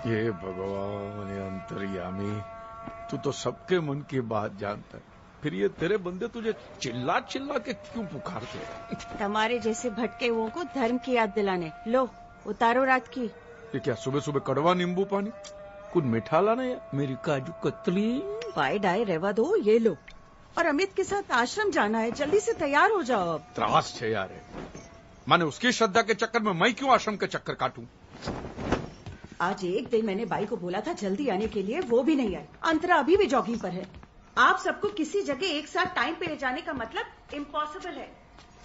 ये भगवान, ये अंतर्यामी, तू तो सबके मन की बात जानता है, फिर ये तेरे बंदे तुझे चिल्ला चिल्ला के क्यों पुकारते हैं? तुम्हारे जैसे भटके हुओं को धर्म की याद दिलाने। लो उतारो रात की। ये क्या सुबह सुबह कड़वा नींबू पानी? कुछ मीठा लाना है मेरी काजू कतली। पाई डाय रेवा दो, ये लो। और अमित के साथ आश्रम जाना है, जल्दी से तैयार हो जाओ अब। त्रास है यार, माने उसकी श्रद्धा के चक्कर में मैं क्यों आश्रम के चक्कर काटूं? आज एक दिन मैंने बाई को बोला था जल्दी आने के लिए, वो भी नहीं आई। अंतरा अभी भी जॉगिंग पर है। आप सबको किसी जगह एक साथ टाइम पे ले जाने का मतलब इम्पॉसिबल है।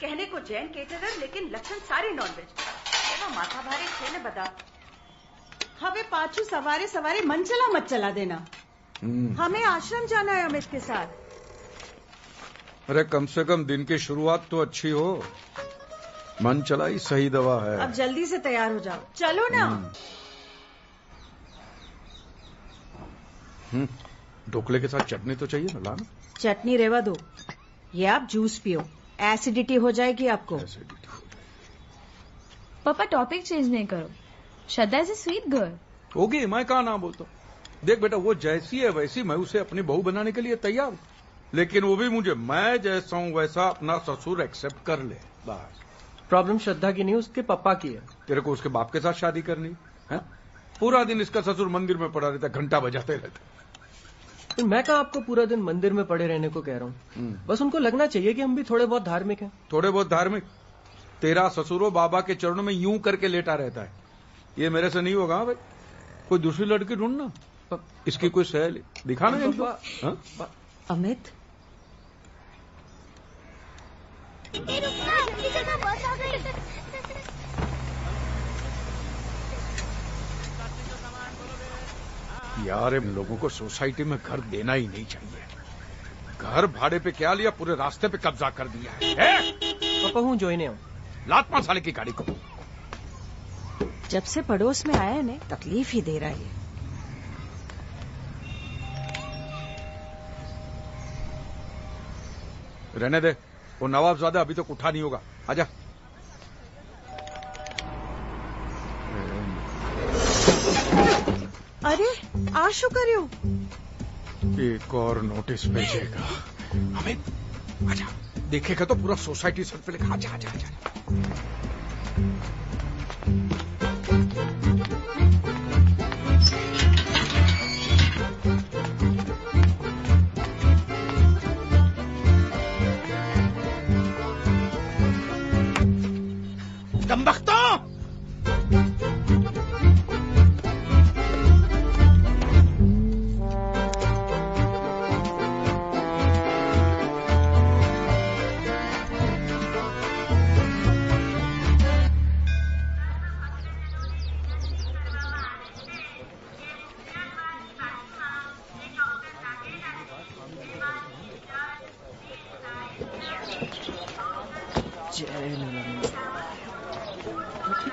कहने को जैन केटरर, लेकिन लक्षण सारे नॉनवेज। माथा भारी थे न बता। हमें पाछू सवारे सवारे मन चला मत चला देना। हमें आश्रम जाना है अमित के साथ। अरे कम से कम दिन की शुरुआत तो अच्छी हो। मन चला ही सही दवा है। अब जल्दी से तैयार हो जाओ, चलो ना। ढोकले के साथ चटनी तो चाहिए ना, लाना। चटनी रेवा दो, ये आप जूस पियो, एसिडिटी हो जाएगी आपको। एसिडिटी हो जाएगी। पापा टॉपिक चेंज नहीं करो। श्रद्धा इज ए स्वीट गर्ल। होगी, मैं कहा ना बोलता। देख बेटा, वो जैसी है वैसी मैं उसे अपनी बहू बनाने के लिए तैयार हूं, लेकिन वो भी मुझे मैं जैसा हूं वैसा अपना ससुर एक्सेप्ट कर ले, बस। प्रॉब्लम श्रद्धा की नहीं, उसके पापा की है। तेरे को उसके बाप के साथ शादी करनी है? पूरा दिन इसका ससुर मंदिर में पड़ा रहता, घंटा बजाते रहता। तो मैं कहा आपको पूरा दिन मंदिर में पड़े रहने को कह रहा हूँ। बस उनको लगना चाहिए कि हम भी थोड़े बहुत धार्मिक हैं। थोड़े बहुत धार्मिक? तेरा ससुरो बाबा के चरणों में यूं करके लेटा रहता है। ये मेरे से नहीं होगा भाई। कोई दूसरी लड़की ढूंढना, इसकी कोई सहेली दिखाना इनको। अमित, यार इन लोगों को सोसाइटी में घर देना ही नहीं चाहिए। घर भाड़े पे क्या लिया, पूरे रास्ते पे कब्जा कर दिया है। पापा हूँ जोइने हूँ। लात मार साले की गाड़ी को। जब से पड़ोस में आया ने तकलीफ ही दे रहा है। रहने दे, वो नवाबजादा अभी तक उठा नहीं होगा। आजा। अरे आशु करियो, एक और नोटिस भेजेगा। अमित आजा, देखेगा तो पूरा सोसाइटी सर पे लिखा। आजा आजा आजा। दम्बख्तो!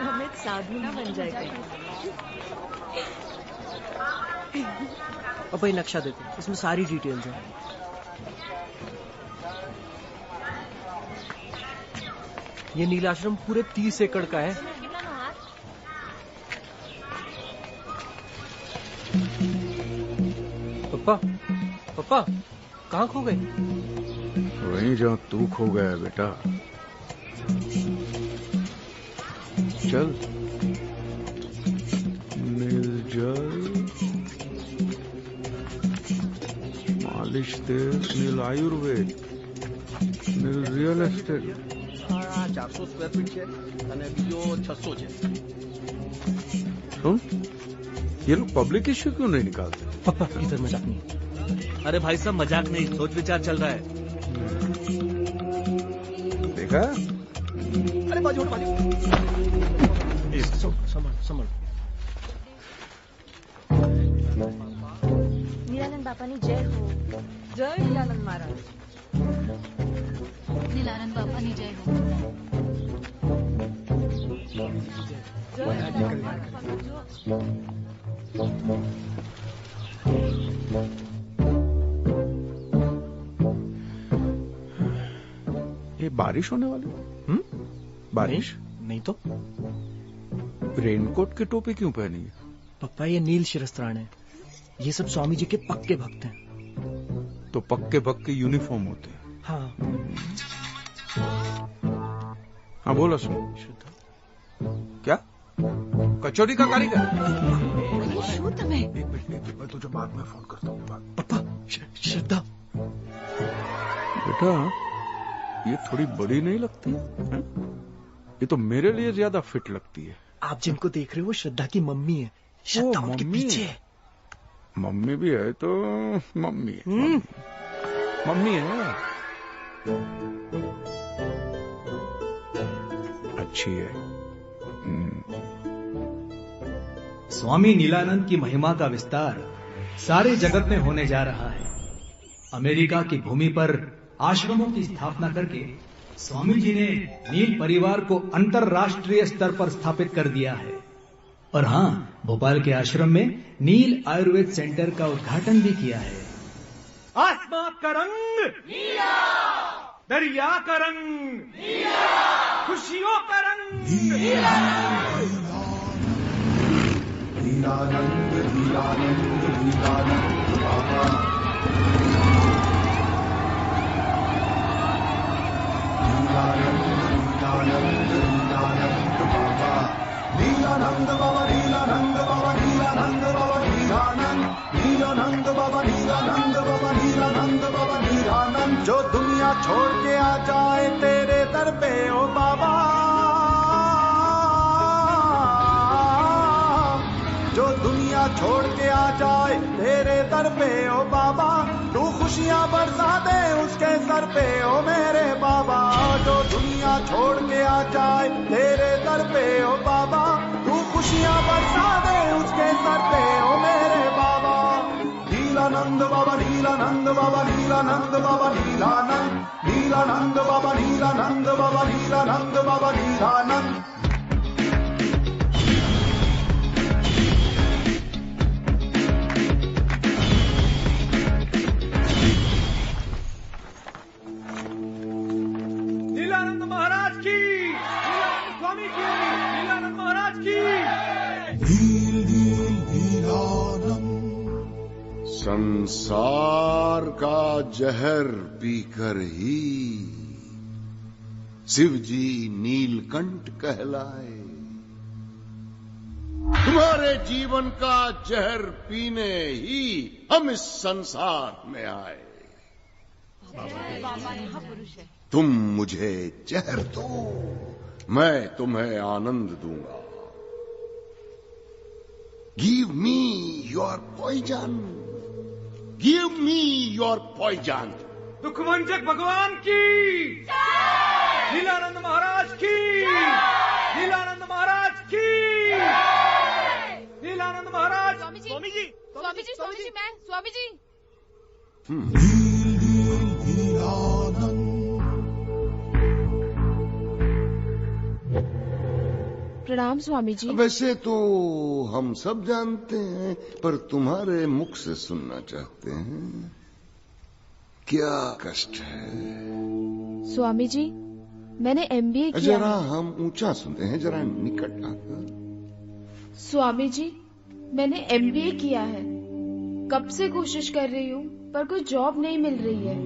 अमित साधु ना बन जाएगा। पापा ये नक्शा देखो, इसमें सारी डिटेल्स हैं। ये नीलाश्रम पूरे 30 एकड़ का है। पापा पापा कहाँ खो गए? वहीं जहाँ तू खो गया बेटा। चल निर्जल मालिश तेल, नील आयुर्वेद, नील रियल एस्टेट। 400 સ્ક્વેર ફીટ છે અને બીજો 600 છે। सुन, ये लोग पब्लिक इश्यू क्यों नहीं निकालते? पापा इधर मजाक नहीं। अरे भाई साहब मजाक नहीं, सोच विचार चल रहा है। देखा? अरे बाजू बाजू। संभाल संभाल। નીલાનંદ બાપાની જય હો। जय नीलानंद महाराज। નીલાનંદ બાપાની જય હો। जय नीलानंद महाराज। ये बारिश होने वाली? बारिश नहीं तो रेनकोट की टोपी क्यों पहनी है? पप्पा ये नील शिरस्त्राण है, ये सब स्वामी जी के पक्के भक्त हैं। तो पक्के भक्त यूनिफॉर्म होते हैं। हाँ। हाँ बोलो सुन। क्या कचौड़ी का कारीगर? शुद्ध में एक मिनट मैं तुझे बाद में फोन करता हूँ। पप्पा श्रद्धा। बेटा ये थोड़ी बड़ी नहीं लगती है? ये तो मेरे लिए ज्यादा फिट लगती है। आप जिनको देख रहे हो वो श्रद्धा की मम्मी है। श्रद्धा उनके मम्मी पीछे है। मम्मी भी है तो मम्मी है। मम्मी है, अच्छी है। स्वामी नीलानंद की महिमा का विस्तार सारे जगत में होने जा रहा है। अमेरिका की भूमि पर आश्रमों की स्थापना करके स्वामी जी ने नील परिवार को अंतरराष्ट्रीय स्तर पर स्थापित कर दिया है। और हाँ, भोपाल के आश्रम में नील आयुर्वेद सेंटर का उद्घाटन भी किया है। आसमां का रंग नीला, दरिया का रंग नीला, खुशियों का रंग नीला। नीलानंद नीलानंद नीलानंद बाबा, नीलानंद नीलानंद नीलानंद बाबा, नीलानंद बाबा, नीलानंद बाबा, नीलानंद बाबा, नीलानंद, नीलानंद बाबा, नीलानंद बाबा, नीलानंद बाबा, नीलानंद। जो दुनिया छोड़ के आ जाए तेरे दर पे ओ बाबा, जो दुनिया छोड़ के आ जाए तेरे दर पे ओ बाबा, तू खुशियां बरसा दे उसके सर पे ओ मेरे बाबा। जो दुनिया छोड़ के आ जाए तेरे दर पे ओ बाबा, तू खुशियां बरसा दे उसके सर पे ओ मेरे बाबा। नीलानंद बाबा, नीलानंद बाबा, नीलानंद बाबा, नीलानंद, नीलानंद बाबा, नीलानंद बाबा, नीलानंद बाबा, नीलानंद। नीलानंद महाराज की, नीलानंद स्वामी की, नीलानंद महाराज की। संसार का जहर पीकर ही शिव जी नीलकंठ कहलाए। तुम्हारे जीवन का जहर पीने ही हम इस संसार में आए। तुम मुझे जहर दो, मैं तुम्हें आनंद दूंगा। Give me your poison, give me your poison. दुखमंजक भगवान की, नीलानंद महाराज की, नीलानंद महाराज की, नीलानंद महाराज। स्वामी जी, स्वामी जी, स्वामी जी, स्वामी जी, मैं स्वामी जी। प्रणाम स्वामी जी। वैसे तो हम सब जानते हैं, पर तुम्हारे मुख से सुनना चाहते हैं। क्या कष्ट है? स्वामी जी, मैंने MBA किया जरा है। हम ऊंचा सुनते हैं, जरा निकट आकर। स्वामी जी, मैंने MBA किया है। कब से कोशिश कर रही हूँ पर कोई जॉब नहीं मिल रही है।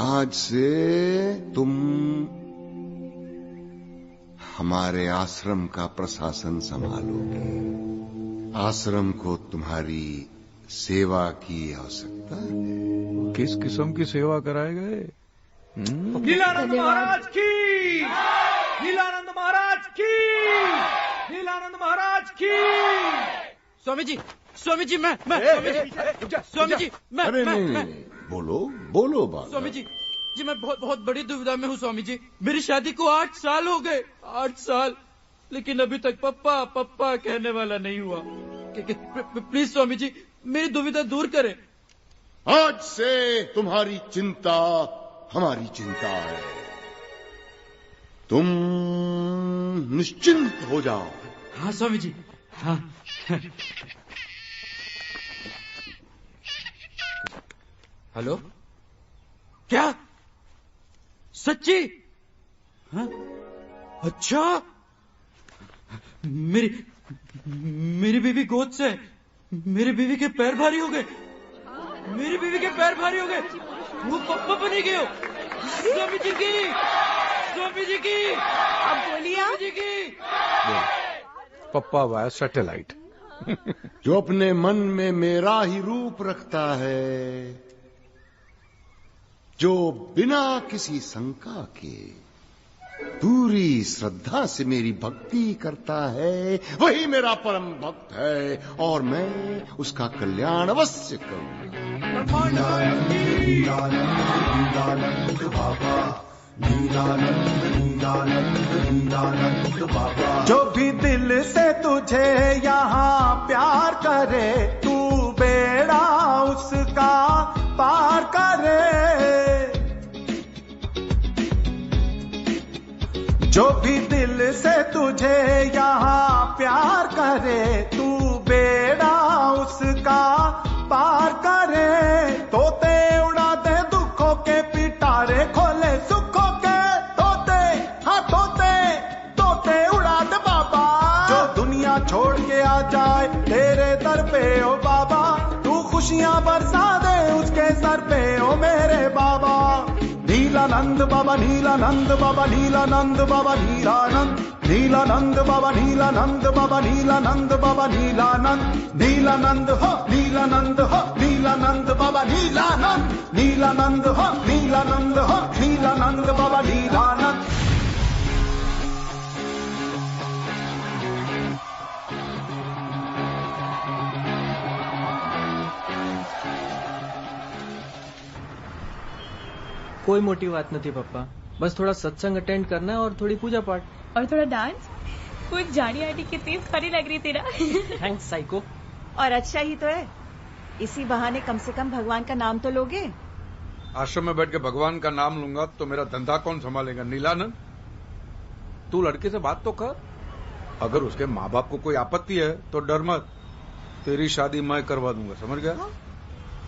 आज से तुम हमारे आश्रम का प्रशासन संभालोगे। आश्रम को तुम्हारी सेवा की आवश्यकता है। किस किस्म की सेवा कराए गए? नीलानंद महाराज की, नीलानंद महाराज की, नीलानंद महाराज की। स्वामी जी, स्वामी जी, मैं स्वामी जी, मैं अरे नहीं, बोलो बोलो बाबा। स्वामी जी, मैं बहुत बड़ी दुविधा में हूँ स्वामी जी। मेरी शादी को 8 साल हो गए, 8 साल, लेकिन अभी तक पप्पा पप्पा कहने वाला नहीं हुआ। प्लीज स्वामी जी, मेरी दुविधा दूर करें। आज से तुम्हारी चिंता हमारी चिंता है। तुम निश्चिंत हो जाओ। हाँ स्वामी जी, हाँ। हेलो, क्या सच्ची? हाँ? अच्छा, मेरी बीवी गोद से, मेरी बीवी के पैर भारी हो गए, मेरी बीवी के पैर भारी हो गए, वो पप्पा बनी गए हो। स्वामी जी की, स्वामी जी की, अब बोलिए आप। स्वामी जी की। पप्पा वाया सैटेलाइट। जो अपने मन में मेरा ही रूप रखता है, जो बिना किसी शंका के पूरी श्रद्धा से मेरी भक्ति करता है, वही मेरा परम भक्त है और मैं उसका कल्याण अवश्य करूंगा। जो भी दिल से तुझे यहाँ प्यार करे, तू बेड़ा उसका पार करे। जो भी दिल से तुझे यहाँ प्यार करे, तू बेड़ा उसका पार करे। तोते उड़ा दे दुखों के पिटारे, खोले सुखों के तोते, हाँ तोते, तोते उड़ा दे बाबा। जो दुनिया छोड़ के आ जाए तेरे दर पे ओ बाबा, तू खुशियां बरसा दे उसके सर पे ओ मेरे बाबा। नीलानंद बाबा, नीलानंद बाबा, नीलानंद बाबा, नीलानंद, नीलानंद बाबा, नीलानंद बाबा, नीलानंद बाबा, नीलानंद, नीलानंद हो, नीलानंद हो, नीलानंद बाबा, नीलानंद, नीलानंद हो, नीलानंद हो, नीलानंद बाबा, नीलानंद। कोई मोटी बात नहीं पप्पा, बस थोड़ा सत्संग अटेंड करना है और थोड़ी पूजा पाठ और थोड़ा डांस। कुछ जानी आंटी कितनी फनी लग रही थी ना। Thanks psycho. और अच्छा ही तो है, इसी बहाने कम से कम भगवान का नाम तो लोगे। आश्रम में बैठ के भगवान का नाम लूंगा तो मेरा धंधा कौन संभालेगा? नीलानंद, तू लड़के से बात तो कर। अगर उसके माँ बाप को कोई आपत्ति है तो डर मत, तेरी शादी मैं करवा दूंगा, समझ गया? हाँ?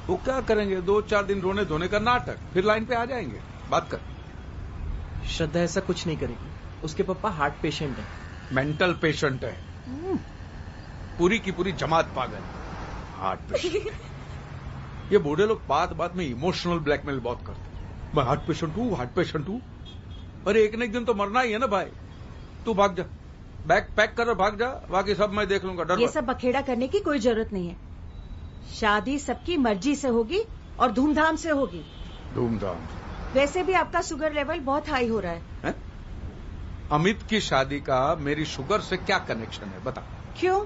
वो क्या करेंगे, 2-4 दिन रोने धोने का नाटक, फिर लाइन पे आ जाएंगे। बात कर। श्रद्धा ऐसा कुछ नहीं करेगी, उसके पापा हार्ट पेशेंट है। मेंटल पेशेंट है, पूरी की पूरी जमात पागल, हार्ट पेशेंट। ये बूढ़े लोग बात बात में इमोशनल ब्लैकमेल बहुत करते हैं। मैं हार्ट पेशेंट हूँ, हार्ट पेशेंट हूँ। अरे एक न एक दिन तो मरना ही है ना भाई। तू भाग जा, बैग पैक कर भाग जा, बाकी सब मैं देख लूंगा। डर ये मत। सब बखेड़ा करने की कोई जरूरत नहीं है। शादी सबकी मर्जी से होगी और धूमधाम से होगी। धूमधाम? वैसे भी आपका शुगर लेवल बहुत हाई हो रहा है। अमित की शादी का मेरी शुगर से क्या कनेक्शन है, बता। क्यों?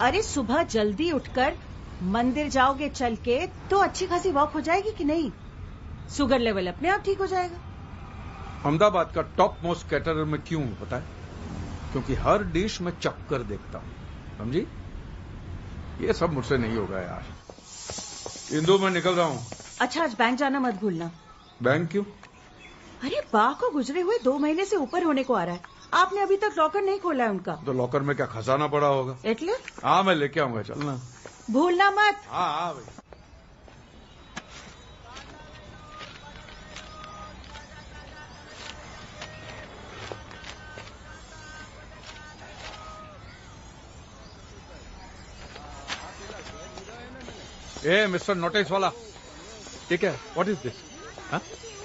अरे सुबह जल्दी उठकर मंदिर जाओगे चल के तो अच्छी खासी वॉक हो जाएगी कि नहीं? शुगर लेवल अपने आप ठीक हो जाएगा। अहमदाबाद का टॉप मोस्ट कैटरर में क्यों हूं पता है? क्योंकि हर डिश में चक्कर देखता हूं, समझी? ये सब मुझसे नहीं होगा यार। इंदु, मैं निकल रहा हूं। अच्छा, आज बैंक जाना मत भूलना। बैंक क्यों? अरे बा को गुजरे हुए 2 महीने से ऊपर होने को आ रहा है, आपने अभी तक लॉकर नहीं खोला है उनका। तो लॉकर में क्या खजाना पड़ा होगा? एटले? हाँ, मैं लेके आऊंगा, चलना। भूलना मत। हाँ हाँ भाई। ए मिस्टर नोटिस वाला, ठीक है, what is this?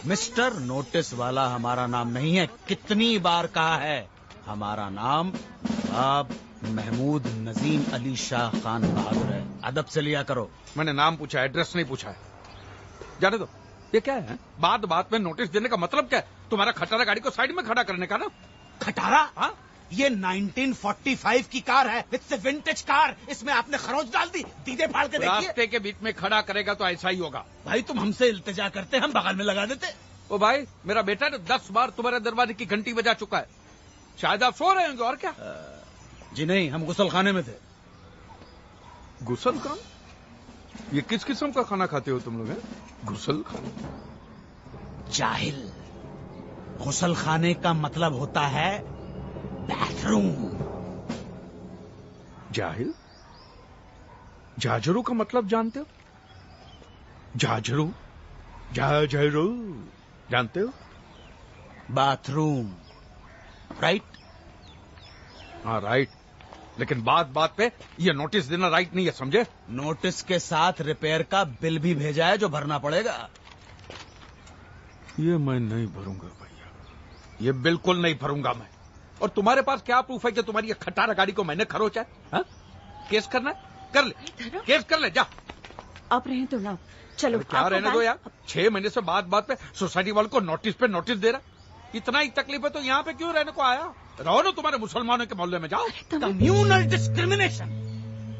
Mister notice वाला हमारा नाम नहीं है, कितनी बार कहा है। हमारा नाम आप महमूद नजीम अली शाह खान बहादुर है, अदब से लिया करो। मैंने नाम पूछा, एड्रेस नहीं पूछा है। जाने दो, ये क्या है? बात बात में नोटिस देने का मतलब क्या है? तुम्हारा खटारा गाड़ी को साइड में खड़ा करने का ना? खटारा? हाँ, ये 1945 की कार है, इट्स ए विंटेज कार। इसमें आपने खरोच डाल दी, दीदे फाड़ के देखिए। रास्ते के बीच में खड़ा करेगा तो ऐसा ही होगा। भाई तुम हमसे इल्तिजा करते, हम बगल में लगा देते। ओ भाई, मेरा बेटा ने 10 बार तुम्हारे दरवाजे की घंटी बजा चुका है, शायद आप सो रहे होंगे। और क्या? जी नहीं, हम गुसल खाने में थे। गुसल खाना? ये किस किस्म का खाना खाते हो तुम लोग? गुसल खाना? जाहिल, गुसल खाने का मतलब होता है बाथरूम। जाहिल? जाजरू का मतलब जानते हो? जाजरू? जाजरू जानते हो? Bathroom, right? हाँ राइट। लेकिन बात बात पे ये नोटिस देना राइट नहीं है, समझे? नोटिस के साथ रिपेयर का बिल भी भेजा है जो भरना पड़ेगा। ये मैं नहीं भरूंगा भैया, ये बिल्कुल नहीं भरूंगा मैं। और तुम्हारे पास क्या प्रूफ है कि तुम्हारी ये खटारा गाड़ी को मैंने खरोचा है? हाँ? केस करना है? कर ले, केस कर ले, जा। आप रहे तो ना, चलो क्या रहने दो यार, 6 महीने से बात बात पे सोसाइटी वालों को नोटिस पे नोटिस दे रहा। इतना ही तकलीफ है तो यहाँ पे क्यों रहने को आया? रहो ना तुम्हारे मुसलमानों के मोहल्ले में, जाओ। Communal discrimination.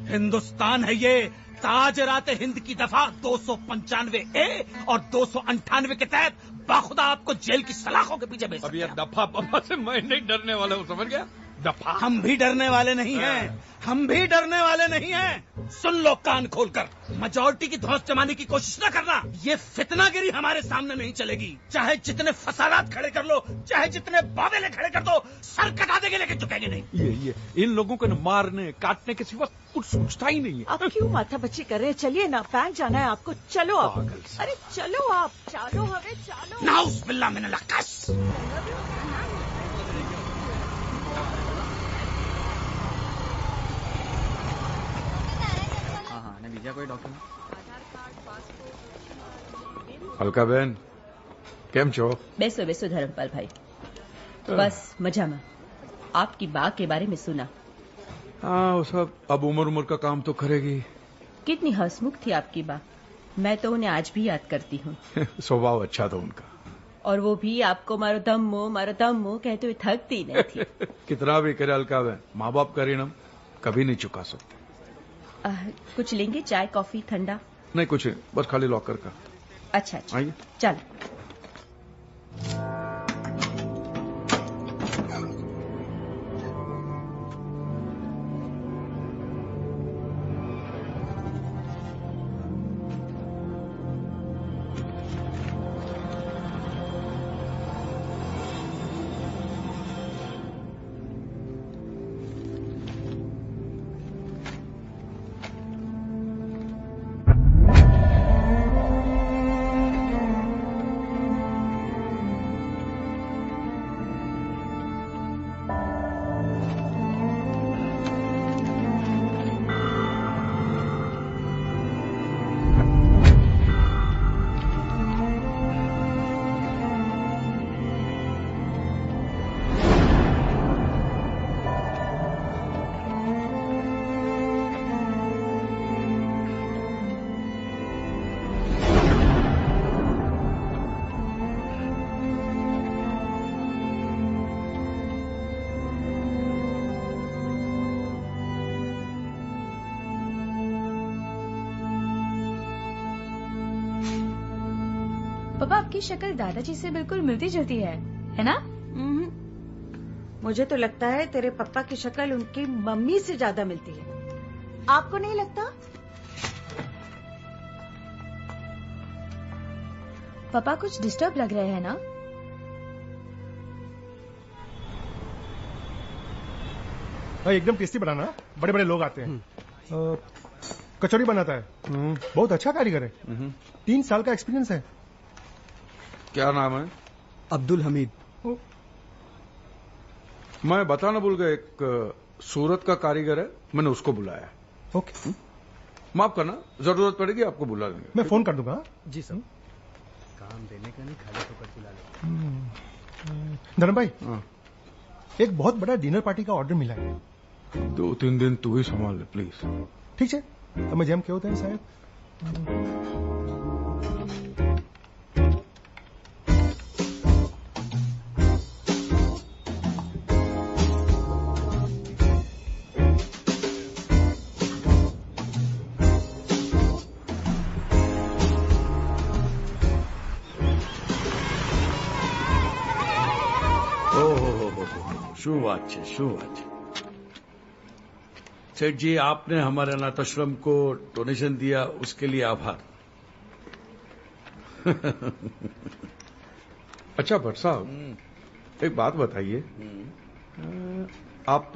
हिंदुस्तान है ये, ताज रात हिंद की दफा 295A और 298 के तहत बाखुदा आपको जेल की सलाखों के पीछे भेज सकते हैं। अब ये दफा पफा से मैं नहीं डरने वाला हूँ, समझ गया? दफा हम भी डरने वाले नहीं हैं, हम भी डरने वाले नहीं हैं। सुन लो कान खोलकर, मेजॉरिटी की धौंस जमाने की कोशिश न करना। ये फितनागिरी हमारे सामने नहीं चलेगी। चाहे जितने फसादात खड़े कर लो, चाहे जितने बावेले खड़े कर दो, सर कटा देंगे लेकिन झुकेंगे नहीं। ये इन लोगों को न मारने काटने के सिवा कुछ सोचता ही नहीं है। आप क्यों माथा बच्ची कर रहे हैं? चलिए ना, बैंक जाना है आपको, चलो आप। अरे चलो आप, चलो हमें, चलो। नाउस बिल्ला मिनल अक्कास। कोई डॉक्यूमेंट? अलका बहन, કેમ છો? બેસો બેસો ધરમપાલ ભાઈ, બસ મજામાં। आपकी बा के बारे में सुना। हाँ, वो सब अब उम्र उम्र का काम तो करेगी। कितनी हंसमुख थी आपकी बा, मैं तो उन्हें आज भी याद करती हूँ। स्वभाव अच्छा था उनका। और वो भी आपको मारो दम्मो कहते हुए थकती नहीं थी। कितना भी करे अलका बहन, माँ बाप का ऋण कभी नहीं चुका सकते। कुछ लेंगे? चाय, कॉफी, ठंडा? नहीं कुछ, बस खाली लॉकर का। अच्छा अच्छा, आइए। चलो। पापा, आपकी शक्ल दादाजी से बिल्कुल मिलती जुलती है ना? मुझे तो लगता है तेरे पापा की शक्ल उनकी मम्मी से ज्यादा मिलती है। आपको नहीं लगता? पापा कुछ डिस्टर्ब लग रहे हैं ना? भाई एकदम टेस्टी बनाना, बड़े बड़े लोग आते हैं। कचौड़ी बनाता है, बहुत अच्छा कारीगर है। 3 साल का एक्सपीरियंस है। क्या नाम है? अब्दुल हमीद। मैं बताना भूल गया, एक सूरत का कारीगर है, मैंने उसको बुलाया। ओके, माफ करना, जरूरत पड़ेगी आपको बुला लेंगे। मैं फोन कर दूंगा। जी सर। काम देने का नहीं, खाली होकर बुला ले। धर्म भाई, एक बहुत बड़ा डिनर पार्टी का ऑर्डर मिला है। 2-3 दिन तू ही संभाल ले प्लीज। ठीक है, તમે જેમ કહો તેમ સાહેબ। શું વાત છે, શું વાત છે। सेठ जी, आपने हमारे अनाथाश्रम को डोनेशन दिया, उसके लिए आभार। अच्छा भट्ट साहब, एक बात बताइए, आप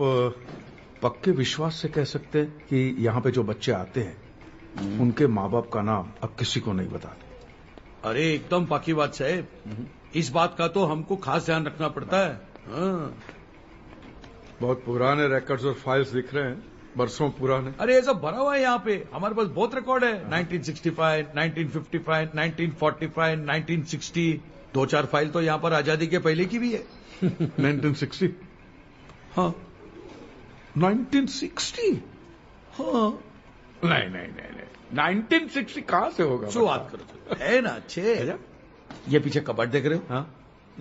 पक्के विश्वास से कह सकते हैं कि यहाँ पे जो बच्चे आते हैं उनके माँ बाप का नाम अब किसी को नहीं बताते? अरे एकदम पक्की बात साहब, इस बात का तो हमको खास ध्यान रखना पड़ता है। हाँ। बहुत पुराने रिकॉर्ड्स और फाइल्स दिख रहे हैं, बरसों पुराने। अरे ये सब भरा हुआ है यहाँ पे, हमारे पास बहुत रिकॉर्ड है। 1965, 1955, 1945, 1960, 2-4 फाइल तो यहाँ पर आजादी के पहले की भी है। 1960? हाँ 1960? हाँ नहीं 1960 कहाँ से होगा? जो बात करो है ना अच्छे। ये पीछे कबर्ड देख रहे हो? हाँ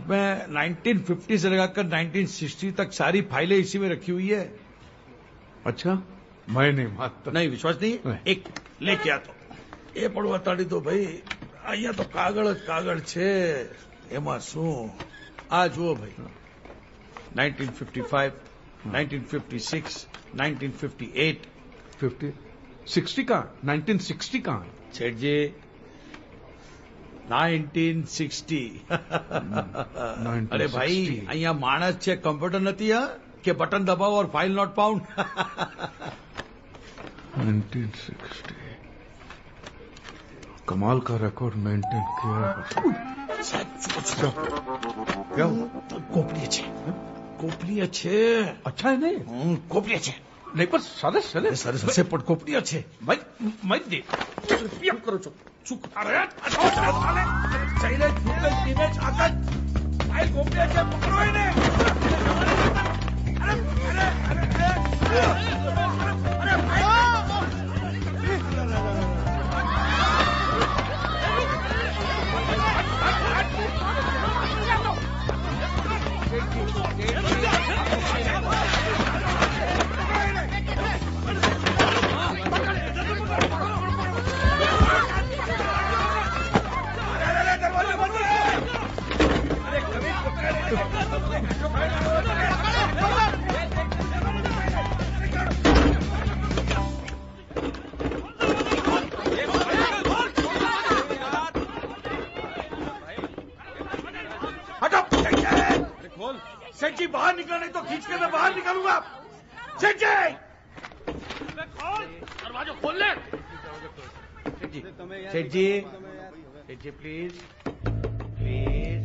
मैं 1950 से लगाकर 1960 तक सारी फाइलें इसी में रखी हुई है। अच्छा, मैं नहीं मानता। नहीं विश्वास नहीं? एक लेके आ तो ये પડવા તાડી દો ભાઈ, અહીંયા તો કાગળ જ કાગળ છે, એમાં શું? આ જુઓ ભાઈ, 1955, 1956, 1958, 60 कहाँ? 1960 कहाँ है? सेठ जी 1960। अरे भाई અહીંયા માણસ છે, કમ્પ્યુટર નથી હા કે બટન દબાવો और फाइल नॉट फाउंड। 1960 कमाल का रिकॉर्ड मेंटेन किया। क्या हुआ? કોપલી છે, કોપલી છે। अच्छा है नहीं? કોપલી છે नहीं पर सरस से પણ કોપલી છે। मैं दे એમ કરો છો શું? અરે ચાલે ચાલે ધીમે આગળ ફાઇલ કોપલી છે, પકડો એને। सेठ जी बाहर निकला, नहीं तो खींच के मैं बाहर निकालूंगा। सेठ जी दरवाजा खोल ले। सेठ जी प्लीज प्लीज।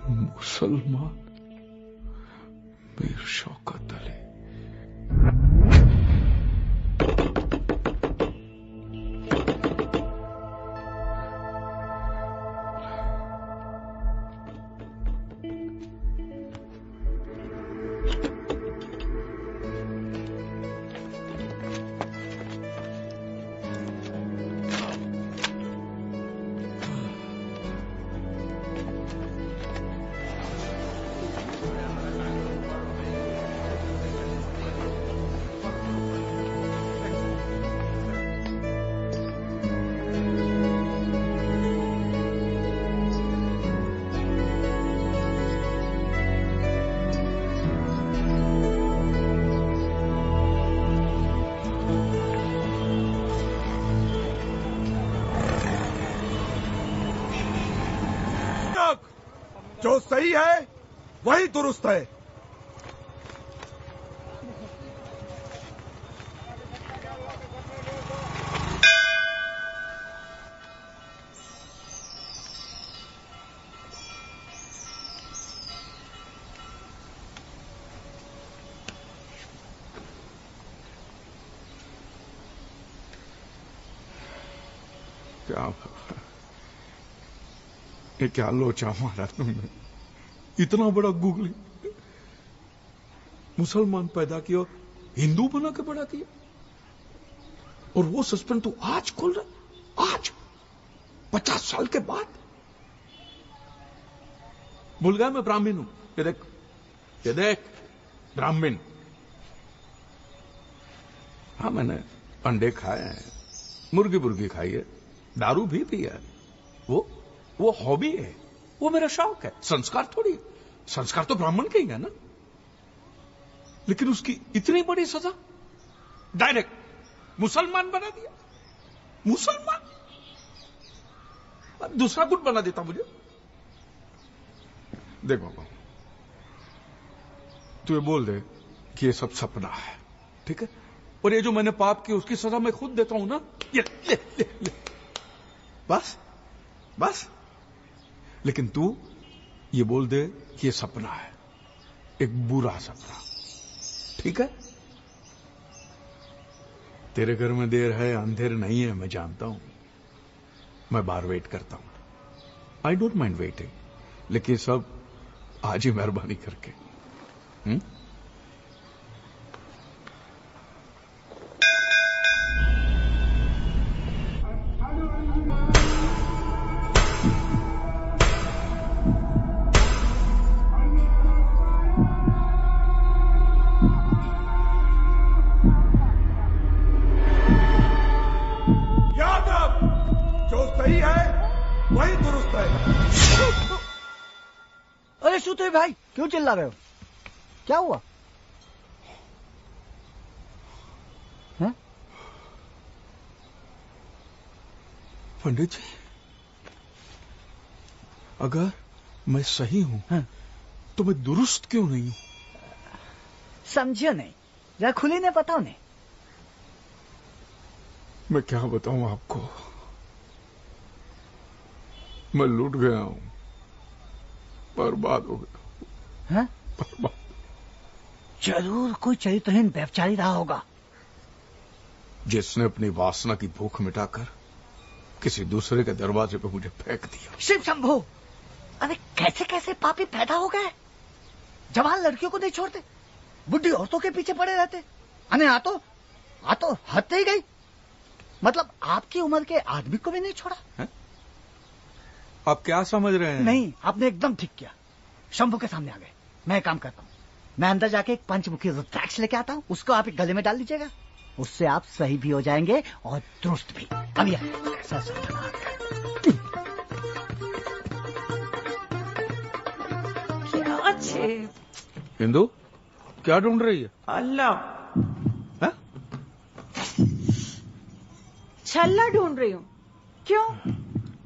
मुसलमान मीर शौकत अली। जो सही है वही दुरुस्त है। क्या लोचा मारा तुमने? इतना बड़ा गूगली मुसलमान पैदा किया, हिंदू बना के बड़ा किया, और वो सस्पेंड तो आज खोल रहा? आज 50 साल के बाद? भूल गया मैं ब्राह्मण हूं। ये देख ब्राह्मण। हाँ मैंने अंडे खाए हैं, मुर्गी खाई है, दारू भी पी है। वो हॉबी है, वो मेरा शौक है, संस्कार थोड़ी। संस्कार तो ब्राह्मण के ही है ना। लेकिन उसकी इतनी बड़ी सजा, डायरेक्ट मुसलमान बना दिया। मुसलमान दूसरा गुट बना देता मुझे। देख बाबा, तू ये बोल दे कि ये सब सपना है, ठीक है? और ये जो मैंने पाप किया उसकी सजा मैं खुद देता हूं ना। ये ले, ले, ले। बस बस। लेकिन तू ये बोल दे कि ये सपना है, एक बुरा सपना, ठीक है? तेरे घर में देर है, अंधेर नहीं है, मैं जानता हूं। मैं बाहर वेट करता हूं। आई डोंट माइंड वेटिंग, लेकिन सब आज ही मेहरबानी करके। वही दुरुस्त है। अरे सूते भाई क्यों चिल्ला रहे हो? क्या हुआ? हैं? पंडित जी, अगर मैं सही हूं तो मैं दुरुस्त क्यों नहीं हूं? समझियो नहीं, जरा खुली ने बताओ नहीं। मैं क्या बताऊं आपको, मैं लूट गया हूं, बर्बाद हो गया। हैं? बर्बाद। जरूर कोई चरित्रहीन व्यभिचारी रहा होगा, जिसने अपनी वासना की भूख मिटाकर किसी दूसरे के दरवाजे पे मुझे फेंक दिया। शिव शंभो, अरे कैसे कैसे पापी पैदा हो गए। जवान लड़कियों को नहीं छोड़ते, बुढ़ी औरतों के पीछे पड़े रहते। अने आ तो हद ही गई। मतलब आपकी उम्र के आदमी को भी नहीं छोड़ा है? आप क्या समझ रहे हैं? नहीं, आपने एकदम ठीक किया। शंभू के सामने आ गए। मैं एक काम करता हूँ, मैं अंदर जाके एक पंचमुखी रुद्राक्ष लेके आता हूँ, उसको आप एक गले में डाल लीजिएगा। उससे आप सही भी हो जाएंगे और दुरुस्त भी। अभी क्या अच्छे। हिंदू क्या ढूंढ रही है? अल्लाह, छल्ला ढूंढ रही हूँ। क्यों?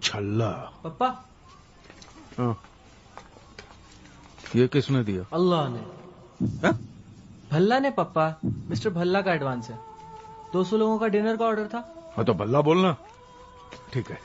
छल्ला? पप्पा, हाँ। ये किसने दिया? अल्लाह ने। भल्ला ने पप्पा, मिस्टर भल्ला का एडवांस है। 200 लोगों का डिनर का ऑर्डर था। हाँ तो भल्ला बोलना। ठीक है।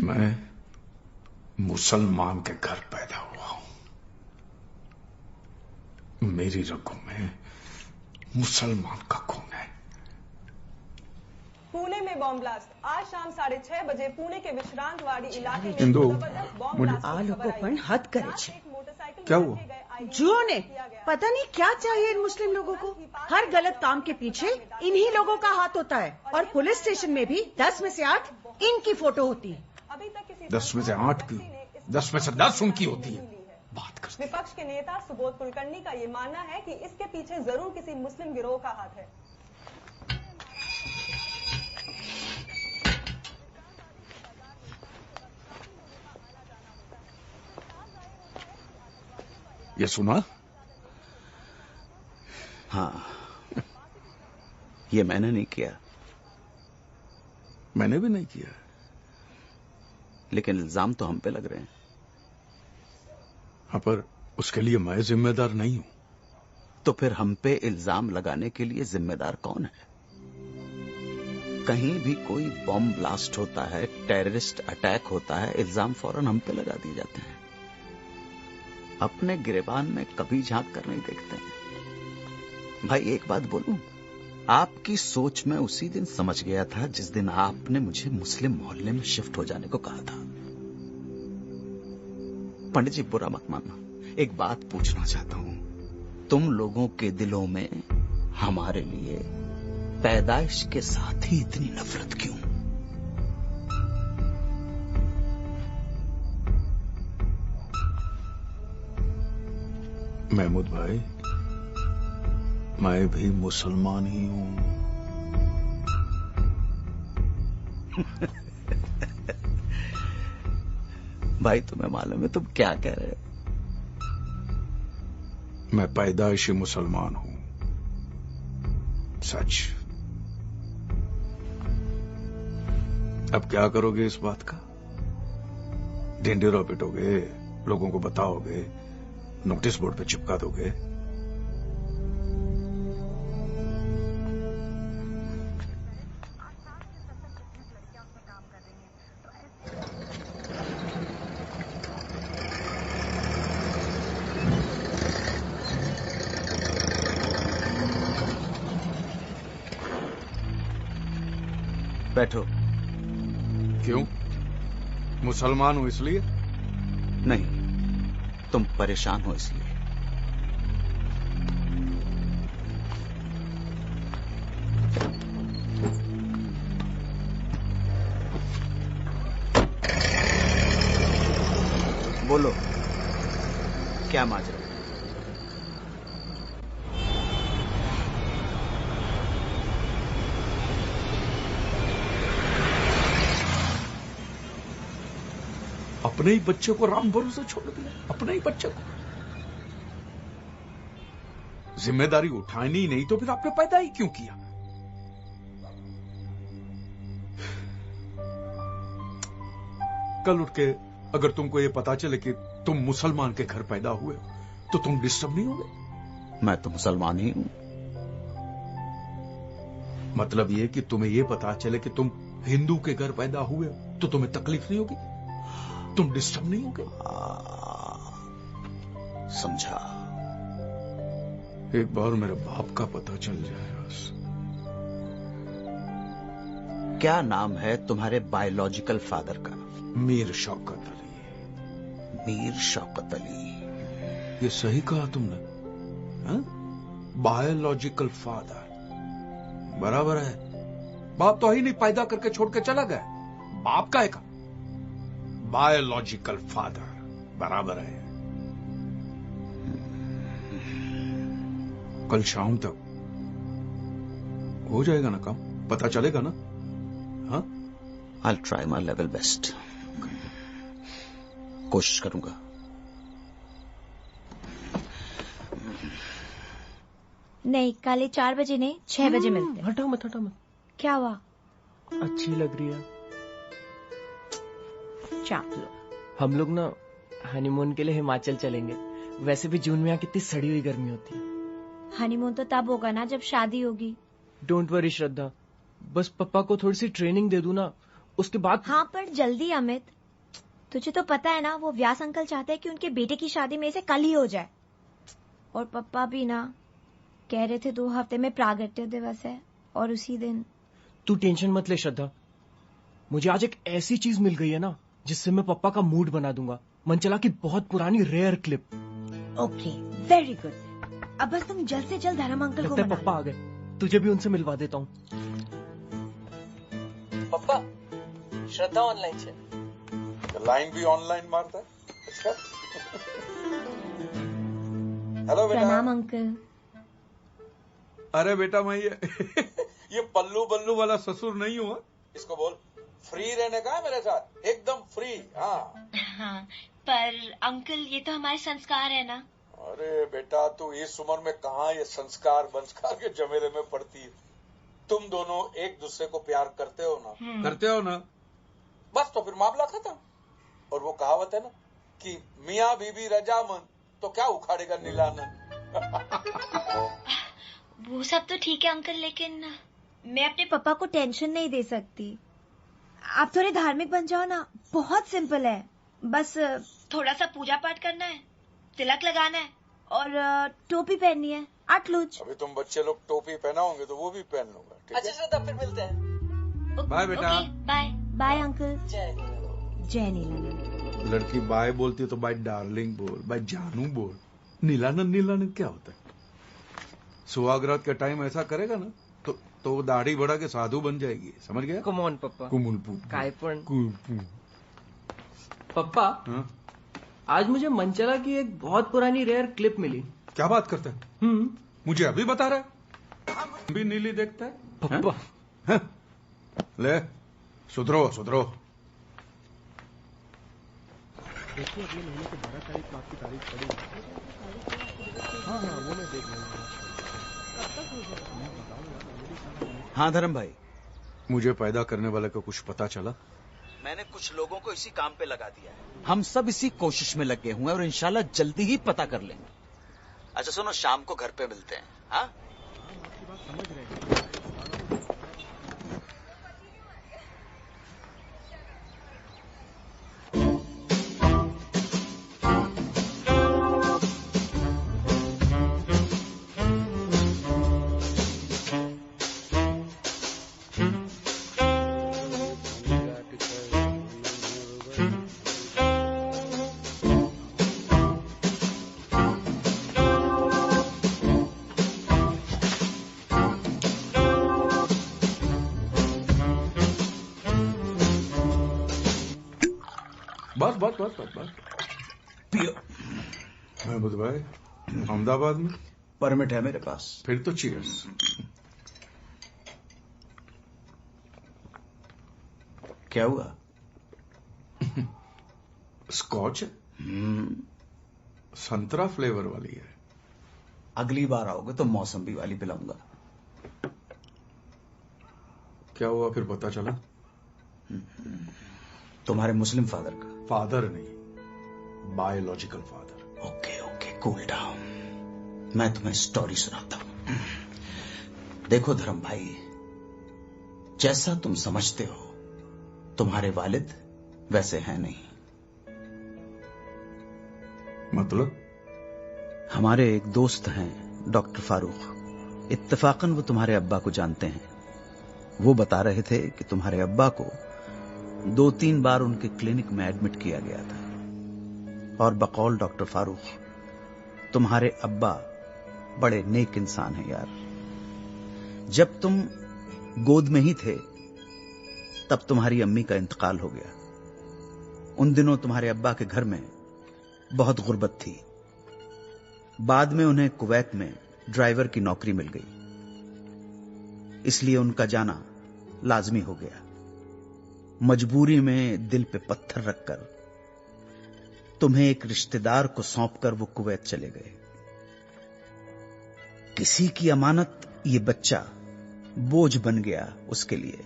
मैं मुसलमान के घर पैदा हुआ हूं, मेरी रगों में मुसलमान का खून है। पुणे में बॉम्ब ब्लास्ट। आज शाम 6:30 बजे पुणे के विश्रांतवाड़ी इलाके में हिंदू, जबरदस्त बॉम्ब ब्लास्ट आ लोगों पण हद करे छे। क्या हुआ? जुओं ने पता नहीं क्या चाहिए इन मुस्लिम लोगों को। हर गलत काम के पीछे इन्हीं लोगों का हाथ होता है। और पुलिस स्टेशन में भी 10 में से 8 इनकी फोटो होती है। 10 में से 8 की, 10 में से 10 उनकी होती है। बात कर। विपक्ष के नेता सुबोध कुलकर्णी का ये मानना है कि इसके पीछे जरूर किसी मुस्लिम गिरोह का हाथ है। ये सुना? हाँ, ये मैंने नहीं किया। मैंने भी नहीं किया, लेकिन इल्जाम तो हम पे लग रहे हैं। हाँ, पर उसके लिए मैं जिम्मेदार नहीं हूं। तो फिर हम पे इल्जाम लगाने के लिए जिम्मेदार कौन है? कहीं भी कोई बॉम्ब ब्लास्ट होता है, टेररिस्ट अटैक होता है, इल्जाम फौरन हम पे लगा दिए जाते हैं। अपने गिरेबान में कभी झांक कर नहीं देखते हैं। भाई एक बात बोलूं, आपकी सोच में उसी दिन समझ गया था जिस दिन आपने मुझे मुस्लिम मोहल्ले में शिफ्ट हो जाने को कहा था। पंडित जी बुरा मत मानना, एक बात पूछना चाहता हूं, तुम लोगों के दिलों में हमारे लिए पैदाइश के साथ ही इतनी नफरत क्यों? महमूद भाई, मैं भी मुसलमान ही हूं। भाई तुम्हें मालूम है तुम क्या कह रहे हो? मैं पैदाइशी मुसलमान हूं, सच। अब क्या करोगे इस बात का? ढिंढेरा पिटोगे, लोगों को बताओगे, नोटिस बोर्ड पे चिपका दोगे? बैठो। क्यों? मुसलमान हो इसलिए? नहीं, तुम परेशान हो इसलिए। बोलो, क्या माजरा? अपने ही बच्चे को राम भरोसे छोड़ दिया, अपने ही बच्चे को। जिम्मेदारी उठानी नहीं तो फिर आपने पैदा ही क्यों किया? कल उठ के अगर तुमको ये पता चले कि तुम मुसलमान के घर पैदा हुए हो तो तुम डिस्टर्ब नहीं होगे? मैं तो मुसलमान ही हूं। मतलब ये कि तुम्हें ये पता चले कि तुम हिंदू के घर पैदा हुए हो तो तुम्हें तकलीफ नहीं होगी? तुम डिस्टर्ब नहीं होगे? समझा। एक बार मेरे बाप का पता चल जाए बस। क्या नाम है तुम्हारे बायोलॉजिकल फादर का? मीर शौकत अली। मीर शौकत अली। ये सही कहा तुमने, बायोलॉजिकल फादर बराबर है। बाप तो ही नहीं, पैदा करके छोड़ के चला गया। बाप का है का? बायोलॉजिकल फादर बराबर है। कल शाम तक हो जाएगा ना काम? पता चलेगा ना? हाँ, I'll try my level best. कोशिश करूंगा। नहीं, काले 4 बजे नहीं, 6 बजे मिलते हैं। हटाओ मत, हटाओ मत। क्या हुआ? अच्छी लग रही है। चाप लो। हम लोग ना हनीमून के लिए हिमाचल चलेंगे। वैसे भी जून में यहाँ कितनी सड़ी हुई गर्मी होती है। हनीमून तो तब होगा ना जब शादी होगी। डोंट वरी श्रद्धा, बस पापा को थोड़ी सी ट्रेनिंग दे दूं ना, उसके बाद। हाँ, पर जल्दी अमित। तुझे तो पता है ना, वो व्यास अंकल चाहते हैं कि उनके बेटे की शादी में से कल ही हो जाए। और पापा भी ना कह रहे थे 2 हफ्ते में प्रागट्य दिवस है और उसी दिन। तू टेंशन मत ले श्रद्धा, मुझे आज एक ऐसी चीज मिल गई है ना जिससे मैं पापा का मूड बना दूंगा। मनचला की बहुत पुरानी rare clip. Okay, very good. अब बस तुम जल्द से जल्द धर्म अंकल को लगता है मना पापा आ गए, तुझे भी उनसे मिलवा देता हूँ। पापा, श्रद्धा ऑनलाइन है। लाइन भी ऑनलाइन मारता है। अच्छा। हेलो बेटा। प्रणाम अंकल। अरे बेटा, मैं ये पल्लू बल्लू वाला ससुर नहीं हुआ। इसको बोल फ्री रहने का है मेरे साथ, एकदम फ्री। हाँ हाँ, पर अंकल ये तो हमारे संस्कार है ना। अरे बेटा, तू इस उम्र में कहाँ ये संस्कार बंस्कार के जमेले में पड़ती है। तुम दोनों एक दूसरे को प्यार करते हो ना? करते हो ना? बस तो फिर मामला खत्म। और वो कहावत है ना कि मियाँ बीबी रजामंद तो क्या उखाड़ेगा नीलानंद। वो सब तो ठीक है अंकल, लेकिन मैं अपने पापा को टेंशन नहीं दे सकती। आप थोड़े धार्मिक बन जाओ ना, बहुत सिंपल है। बस थोड़ा सा पूजा पाठ करना है, तिलक लगाना है और टोपी पहननी है। अटलूज। अभी तुम बच्चे लोग टोपी पहनाओगे तो वो भी पहन लूंगा। अच्छा श्रद्धा, फिर मिलते हैं। बाय बेटा। Bye bye uncle. जय नीलानंद। लड़की बाय बोलती है तो बाय डार्लिंग बोल, बाय जानू बोल। नीलानंद नीलानंद क्या होता है? सुहागरात का टाइम ऐसा करेगा ना तो दाढ़ी बढ़ा के साधु बन जाएगी, समझ गया? कम ऑन पप्पा। कुमुलपू काय पण पप्पा। हाँ? आज मुझे मनचला की एक बहुत पुरानी रेयर क्लिप मिली। क्या बात करता है? मुझे अभी बता रहा है? भी नीली देखता है पप्पा। हाँ? ले सुधरो सुधरो। देखिए, अगले महीने की 12 तारीख को आपकी तारीख पड़ी। हाँ हाँ वो मैं देख लूंगा। हाँ धर्म भाई, मुझे पैदा करने वाले का कुछ पता चला? मैंने कुछ लोगों को इसी काम पे लगा दिया है। हम सब इसी कोशिश में लगे हुए हैं और इंशाल्लाह जल्दी ही पता कर लेंगे। अच्छा सुनो, शाम को घर पे मिलते हैं। हाँ समझ रहे हैं। बस पियो। महमूद भाई, अहमदाबाद में परमिट है मेरे पास। फिर तो चीयर्स। क्या हुआ? स्कॉच है, संतरा फ्लेवर वाली है। अगली बार आओगे तो मौसम्बी वाली पिलाऊंगा। क्या हुआ फिर पता चला? तुम्हारे मुस्लिम फादर का। फादर नहीं, biological father. Okay okay, cool down. मैं तुम्हें स्टोरी सुनाता हूं। देखो धर्म भाई, जैसा तुम समझते हो तुम्हारे वालिद वैसे हैं नहीं। मतलब? हमारे एक दोस्त हैं डॉक्टर फारूक, इत्तेफाकन वो तुम्हारे अब्बा को जानते हैं। वो बता रहे थे कि तुम्हारे अब्बा को 2-3 बार उनके क्लिनिक में एडमिट किया गया था। और बकौल डॉक्टर फारूक, तुम्हारे अब्बा बड़े नेक इंसान हैं यार। जब तुम गोद में ही थे तब तुम्हारी अम्मी का इंतकाल हो गया। उन दिनों तुम्हारे अब्बा के घर में बहुत गुर्बत थी। बाद में उन्हें कुवैत में ड्राइवर की नौकरी मिल गई, इसलिए उनका जाना लाजमी हो गया। मजबूरी में दिल पे पत्थर रखकर तुम्हें एक रिश्तेदार को सौंपकर वो कुवैत चले गए। किसी की अमानत ये बच्चा बोझ बन गया उसके लिए।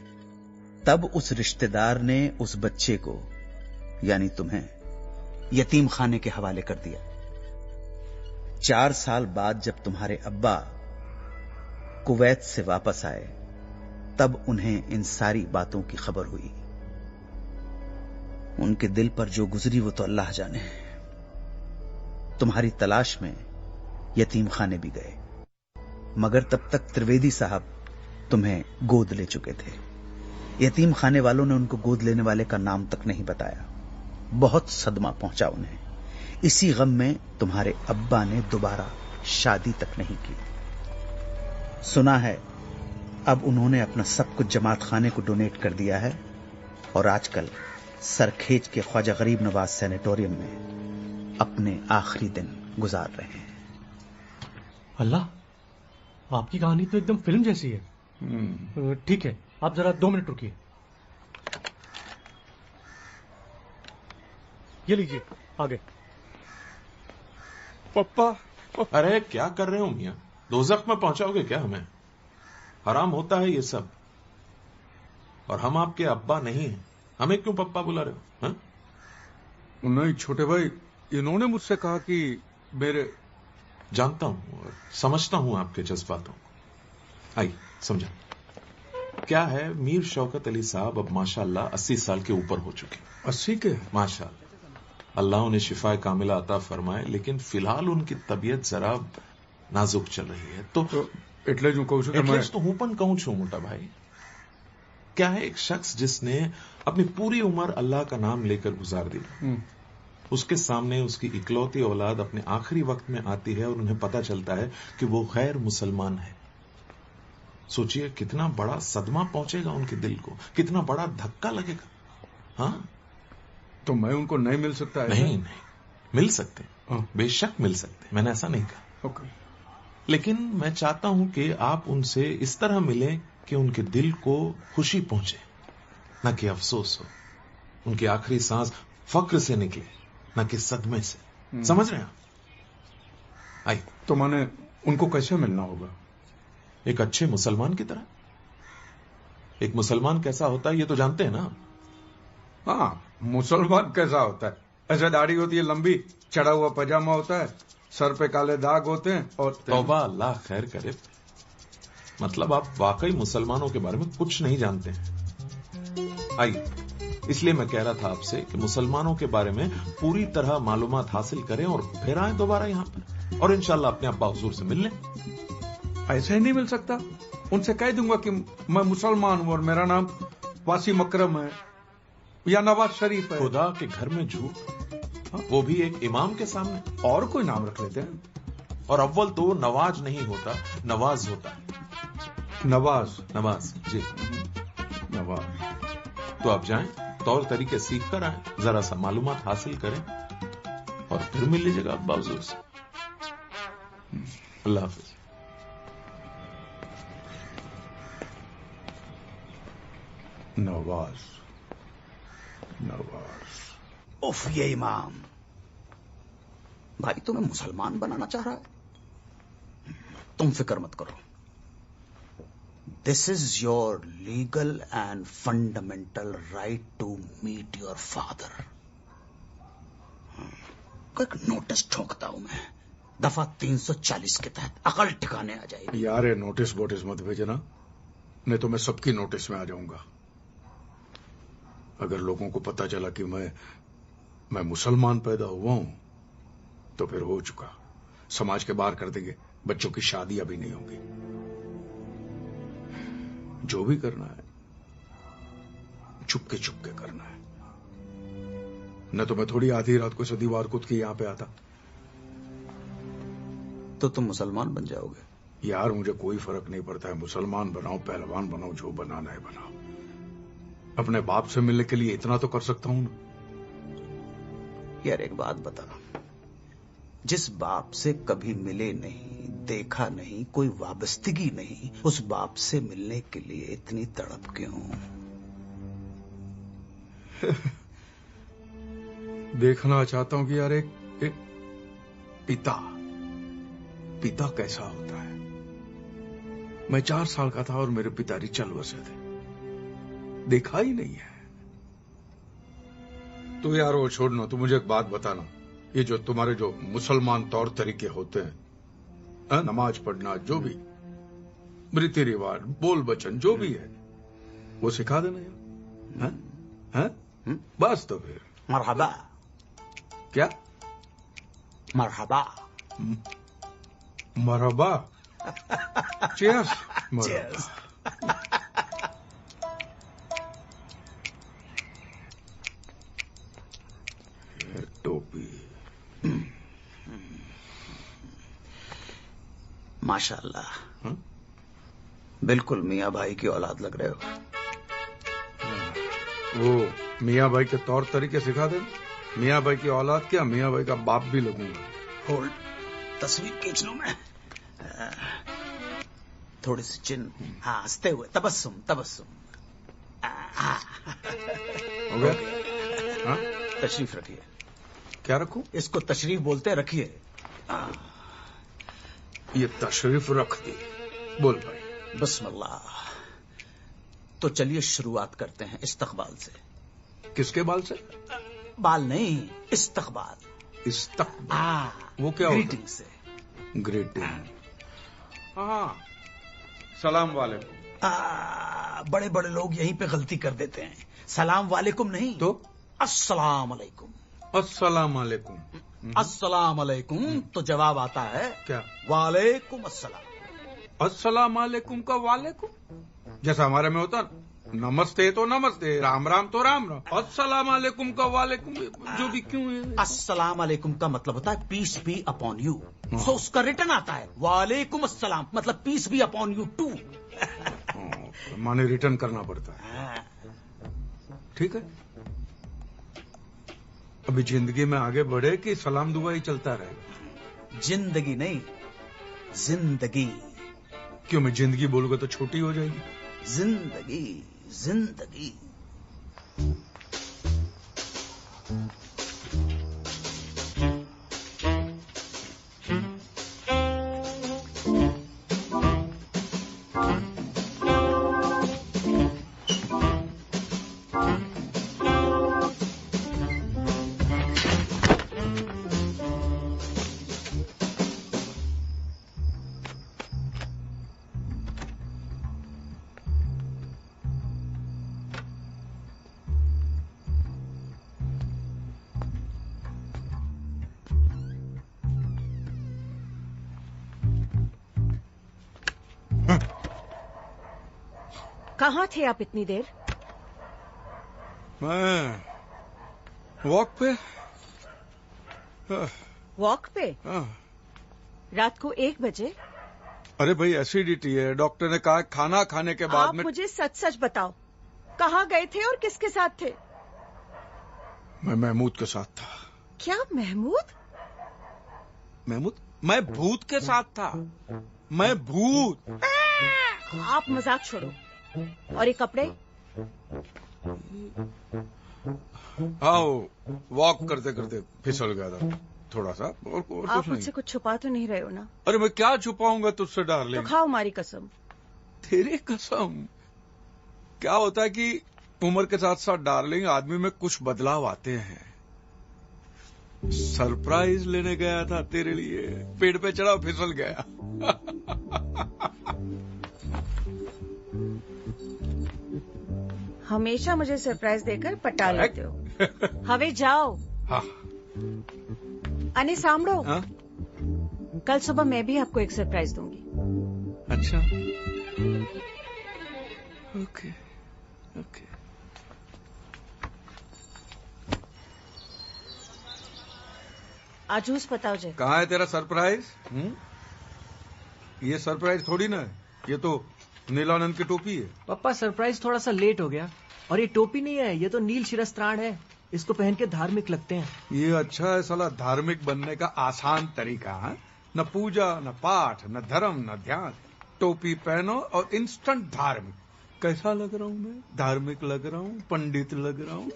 तब उस रिश्तेदार ने उस बच्चे को, यानी तुम्हें, यतीम खाने के हवाले कर दिया। 4 साल बाद जब तुम्हारे अब्बा कुवैत से वापस आए तब उन्हें इन सारी बातों की खबर हुई। उनके दिल पर जो गुजरी वो तो अल्लाह जाने। तुम्हारी तलाश में यतीम खाने भी गए, मगर तब तक त्रिवेदी साहब तुम्हें गोद ले चुके थे। यतीम खाने वालों ने उनको गोद लेने वाले का नाम तक नहीं बताया। बहुत सदमा पहुंचा उन्हें। इसी गम में तुम्हारे अब्बा ने दोबारा शादी तक नहीं की। सुना है अब उन्होंने अपना सब कुछ जमात खाने को डोनेट कर दिया है और आजकल सरखेज के ख्वाजा गरीब नवाज सैनिटोरियम में अपने आखिरी दिन गुजार रहे हैं। अल्लाह, आपकी कहानी तो एकदम फिल्म जैसी है। ठीक है, आप जरा 2 मिनट रुकिए। ये लीजिए, आगे। पप्पा, अरे क्या कर रहे हो मियां? दोज़ख में पहुंचाओगे क्या हमें? हराम होता है ये सब। और हम आपके अब्बा नहीं हैं, हमें क्यों पप्पा बुला रहे हो? हा? नहीं छोटे भाई, इन्होंने मुझसे कहा कि मेरे। जानता हूं और समझता हूं आपके जज्बातों को। आइए समझा। क्या है, मीर शौकत अली साहब अब माशाअल्लाह 80 साल के ऊपर हो चुके। 80 के? माशाअल्लाह, अल्लाह उन्हें शिफा कामिला अता फरमाए, लेकिन फिलहाल उनकी तबीयत जरा नाजुक चल रही है। तो એટલે જ હું કહું છું કે એટલે જ તો હું પણ કહું છું मोटा भाई। क्या है, एक शख्स जिसने अपनी पूरी उम्र अल्लाह का नाम लेकर गुजार दी, उसके सामने उसकी इकलौती औलाद अपने आखिरी वक्त में आती है और उन्हें पता चलता है कि वो गैर मुसलमान है। सोचिए कितना बड़ा सदमा पहुंचेगा उनके दिल को, कितना बड़ा धक्का लगेगा। हाँ, तो मैं उनको नहीं मिल सकता? नहीं, मिल सकते, बेशक मिल सकते, मैंने ऐसा नहीं कहा। ओके। लेकिन मैं चाहता हूं कि आप उनसे इस तरह मिलें कि उनके दिल को खुशी पहुंचे, न कि अफसोस हो। उनकी आखिरी सांस फक्र से निकले, न कि सदमे से। समझ रहे हैं आप? आइए। तो मैंने उनको कैसे मिलना होगा? एक अच्छे मुसलमान की तरह। एक मुसलमान कैसा होता है ये तो जानते हैं ना? हाँ, मुसलमान कैसा होता है? ऐसे दाढ़ी होती है लंबी, चढ़ा हुआ पजामा होता है, सर पे काले दाग होते हैं और तौबा, अल्लाह खैर करे। मतलब आप वाकई मुसलमानों के बारे में कुछ नहीं जानते हैं। आइए, इसलिए मैं कह रहा था आपसे कि मुसलमानों के बारे में पूरी तरह मालूमात हासिल करें और फिर आए दोबारा यहां पर और इंशाल्लाह अपने अब्बा हुजूर से मिल लें। ऐसे ही नहीं मिल सकता। उनसे कह दूंगा कि मैं मुसलमान हूं और मेरा नाम वासिम अकरम है या नवाज शरीफ है। खुदा के घर में झूठ, वो भी एक इमाम के सामने। और कोई नाम रख लेते हैं। और अव्वल तो नवाज नहीं होता, नवाज होता है। नवाज? नवाज जी, नवाज। तो आप जाएं, तौर तरीके सीख कर आए, जरा सा मालूमात हासिल करें और फिर मिल लीजिएगा अब्बा हुजूर से। अल्लाह हाफिज। नवाज, नवाज। उफ, ये इमाम भाई तुम्हें मुसलमान बनाना चाह रहा है। तुम फिक्र मत करो। This is your legal and fundamental right to meet your father. एक नोटिस ठोकता हूं मैं, दफा 340 के तहत अकल ठिकाने आ जाएगी। यार ये नोटिस वोटिस मत भेजना, नहीं तो मैं सबकी नोटिस में आ जाऊंगा। अगर लोगों को पता चला कि मैं मुसलमान पैदा हुआ हूं तो फिर हो चुका। समाज के बाहर कर देंगे, बच्चों की शादी अभी नहीं होगी। जो भी करना है चुपके चुपके करना है, न तो मैं थोड़ी आधी रात को दीवार कूद के यहां पे आता। तो तुम मुसलमान बन जाओगे? यार मुझे कोई फर्क नहीं पड़ता है, मुसलमान बनाओ, पहलवान बनाओ, जो बनाना है बनाओ। अपने बाप से मिलने के लिए इतना तो कर सकता हूं ना। यार एक बात बता, जिस बाप से कभी मिले नहीं, देखा नहीं, कोई वाबस्तगी नहीं, उस बाप से मिलने के लिए इतनी तड़प क्यों? देखना चाहता हूं कि यार एक पिता कैसा होता है। मैं 4 साल का था और मेरे पिताजी चल बसे थे, देखा ही नहीं है। तो यार वो छोड़ना, तू मुझे एक बात बताना, ये जो तुम्हारे जो मुसलमान तौर तरीके होते हैं, नमाज पढ़ना, जो भी रीति रिवाज, बोल बचन, जो भी है वो सिखा देना यार। हैं? बस तो फिर मरहबा। क्या मरहबा? मरहबा। चीयर्स। चीयर्स। टोपी। माशाल्लाह, बिल्कुल मियाँ भाई की औलाद लग रहे हो। वो मियाँ भाई के तौर तरीके सिखा दे। मियाँ भाई की औलाद क्या, मियाँ भाई का बाप भी लगूंगा। होल्ड, तस्वीर खींच लूं मैं। थोड़ी सी चिन, हाँ, हंसते हुए, तबस्सुम तबस्सुम। हो गया? हाँ? तशरीफ रखिए। क्या रखूं? इसको तशरीफ बोलते हैं, रखिए। ये तशरीफ रख दी। बोल भाई। बिस्मिल्लाह। तो चलिए शुरुआत करते हैं इस्तकबाल से। किसके बाल से? बाल नहीं, इस्तकबाल। वो क्या होता? ग्रीटिंग से। ग्रीटिंग। हाँ, सलाम वालेकुम। बड़े बड़े लोग यहीं पे गलती कर देते हैं। सलाम वालेकुम नहीं तो अस्सलाम अलैकुम। अस्सलाम अलैकुम। अस्सलाम अलैकुम तो जवाब आता है क्या? वालेकुम अस्सलाम। अस्सलाम अलैकुम का वालेकुम, जैसा हमारे में होता नमस्ते तो नमस्ते, राम राम तो राम राम। अस्सलाम अलैकुम का वालेकुम जो भी क्यों है? अस्सलाम अलैकुम का मतलब होता है peace be upon you. So उसका रिटर्न आता है वालेकुम अस्सलाम, मतलब peace be upon you too. माने रिटर्न करना पड़ता है। ठीक है, अभी जिंदगी में आगे बढ़े कि सलाम दुआ ही चलता रहे? जिंदगी नहीं, जिंदगी। क्यों, मैं जिंदगी बोलूंगा तो छोटी हो जाएगी? जिंदगी जिंदगी। कहाँ थे आप इतनी देर? मैं वॉक पे। वॉक पे? हाँ। रात को 1 बजे? अरे भाई एसिडिटी है, डॉक्टर ने कहा खाना खाने के बाद आप में। मुझे सच सच बताओ, कहाँ गए थे और किसके साथ थे? मैं महमूद के साथ था। क्या महमूद? महमूद? मैं भूत के साथ था। मैं भूत। आप मजाक छोड़ो। और ये कपड़े? हाँ, वॉक करते करते फिसल गया था थोड़ा सा। और आप कुछ मुझसे नहीं। कुछ छुपा तो नहीं रहे हो ना? अरे मैं क्या छुपाऊंगा तुझसे तो डार्लिंग। खाओ हमारी कसम। तेरी कसम। क्या होता है कि उम्र के साथ साथ डार्लिंग आदमी में कुछ बदलाव आते हैं। सरप्राइज लेने गया था तेरे लिए, पेड़ पे चढ़ा फिसल गया। हमेशा मुझे सरप्राइज देकर पटा लेते हो। हवे जाओ। हाँ। अने सामड़ो। हाँ? कल सुबह मैं भी आपको एक सरप्राइज दूंगी। अच्छा। Okay okay. आजूस बताओ जे। कहाँ है तेरा सरप्राइज? ये सरप्राइज थोड़ी ना है, ये तो नीलानंद की टोपी है। पापा सरप्राइज थोड़ा सा लेट हो गया। और ये टोपी नहीं है, ये तो नील शिरस्त्राण है। इसको पहन के धार्मिक लगते हैं। ये अच्छा है साला, धार्मिक बनने का आसान तरीका है। न पूजा न पाठ न धर्म न ध्यान, टोपी पहनो और इंस्टेंट धार्मिक। कैसा लग रहा हूँ मैं? धार्मिक लग रहा हूँ, पंडित लग रहा हूँ।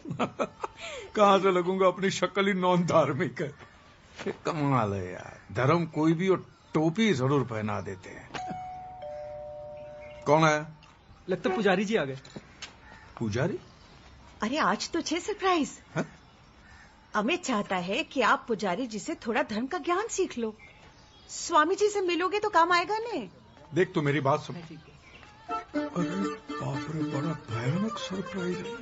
कहाँ से लगूंगा, अपनी शक्ल ही नॉन धार्मिक है। ये कमाल है यार, धर्म कोई भी और टोपी जरूर पहना देते हैं। कौन है? लगता पुजारी जी आ गए। पुजारी? अरे आज तो छे सरप्राइज। हाँ? अमित चाहता है कि आप पुजारी जी से थोड़ा धर्म का ज्ञान सीख लो। स्वामी जी से मिलोगे तो काम आएगा ने। देख तो मेरी बात सुन। अरे बाप रे, बड़ा भयानक सरप्राइज है।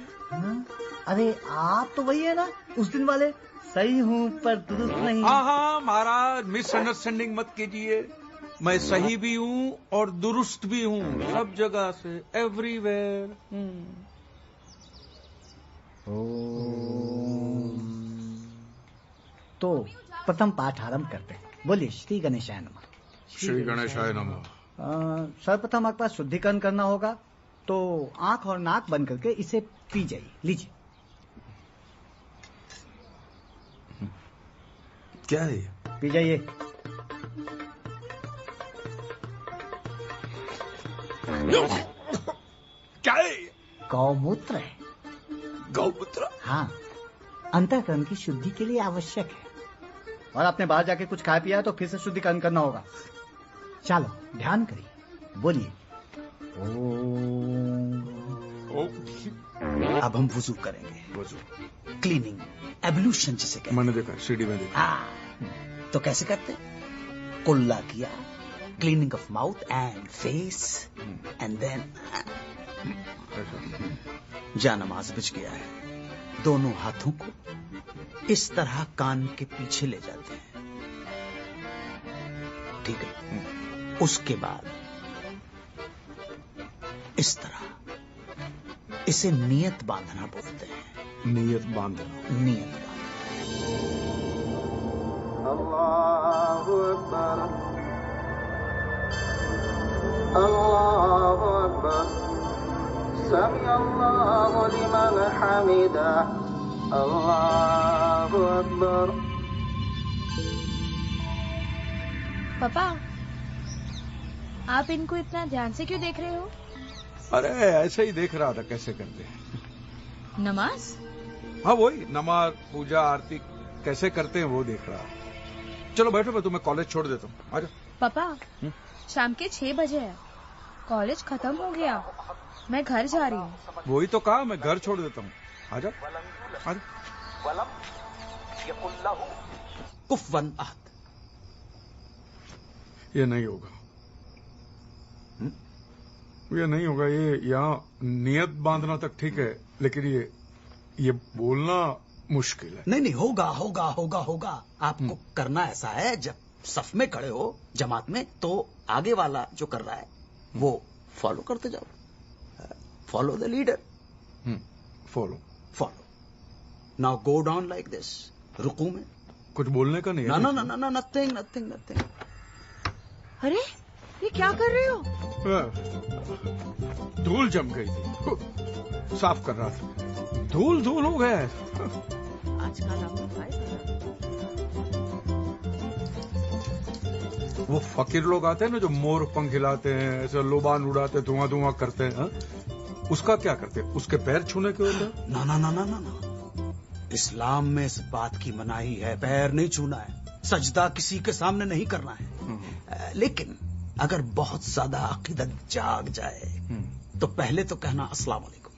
अरे आप तो वही है ना उस दिन वाले, सही हूँ पर दुरुस्त नहीं। हाँ हाँ महाराज, मिसअंडरस्टैंडिंग मत कीजिए। मैं सही भी हूँ और दुरुस्त भी हूँ, सब जगह से, एवरीवेयर। तो प्रथम पाठ आरंभ करते हैं। बोलिए श्री गणेशाय नमः। श्री गणेशाय नमः। सर्वप्रथम आपका शुद्धिकरण करना होगा, तो आंख और नाक बंद करके इसे पी जाइए। लीजिए। क्या है? पी जाइए। क्या है? गौमूत्र है। गौमूत्र? हाँ, अंतःकरण की शुद्धि के लिए आवश्यक है। और आपने बाहर जाके कुछ खा पिया तो फिर से शुद्धिकरण करना होगा। चलो ध्यान करिए। बोलिए अब हम वुजू करेंगे। वुजू, क्लीनिंग, एब्लूशन जिसे कहते हैं। मैंने देखा, सीडी में देखा। तो कैसे करते? कुल्ला किया, cleaning of mouth and face, and then जा नमाज बिछ गया है। दोनों हाथों को इस तरह कान के पीछे ले जाते हैं, ठीक है? उसके बाद इस तरह इसे नियत बांधना बोलते हैं। नियत बांधना। नियत बांधना। अल्लाहु अकबर, अल्लाहु अकबर, समी अल्लाहु लिमन हमिदा, अल्लाहु अकबर। पापा, आप इनको इतना ध्यान से क्यों देख रहे हो? अरे ऐसे ही देख रहा था कैसे करते हैं। नमाज? हाँ वही, नमाज, पूजा, आरती कैसे करते हैं वो देख रहा था। चलो बैठो, मैं तुम्हें कॉलेज छोड़ देता हूँ। आजा। पापा, शाम के 6 बजे है, कॉलेज खत्म हो गया, मैं घर जा रही हूँ। वही तो कहा, मैं घर छोड़ देता हूँ। आजा आजा। कुफवन अहद। ये नहीं होगा, ये नहीं होगा। ये यहाँ नियत बांधना तक ठीक है, लेकिन ये बोलना मुश्किल है। नहीं नहीं, होगा होगा होगा होगा। आपको करना ऐसा है, जब सफ में खड़े हो जमात में, तो आगे वाला जो कर रहा है वो फॉलो करते जाओ। Follow the leader. Follow. Now go down like this. रुकू में. कुछ बोलने का नहीं है. ना नथिंग. अरे ये क्या कर रहे हो? धूल जम गई थी, साफ कर रहा था. धूल हो गया है. आजकल आपको वो फकीर लोग आते हैं ना जो मोर पंख हिलाते हैं, ऐसे लोबान उड़ाते, धुआं करते हैं. उसका क्या करते हैं? उसके पैर छूने के होते हैं? ना. इस्लाम में इस बात की मनाही है. पैर नहीं छूना है, सजदा किसी के सामने नहीं करना है. लेकिन अगर बहुत ज्यादा अकीदत जाग जाए तो पहले तो कहना अस्सलाम वालेकुम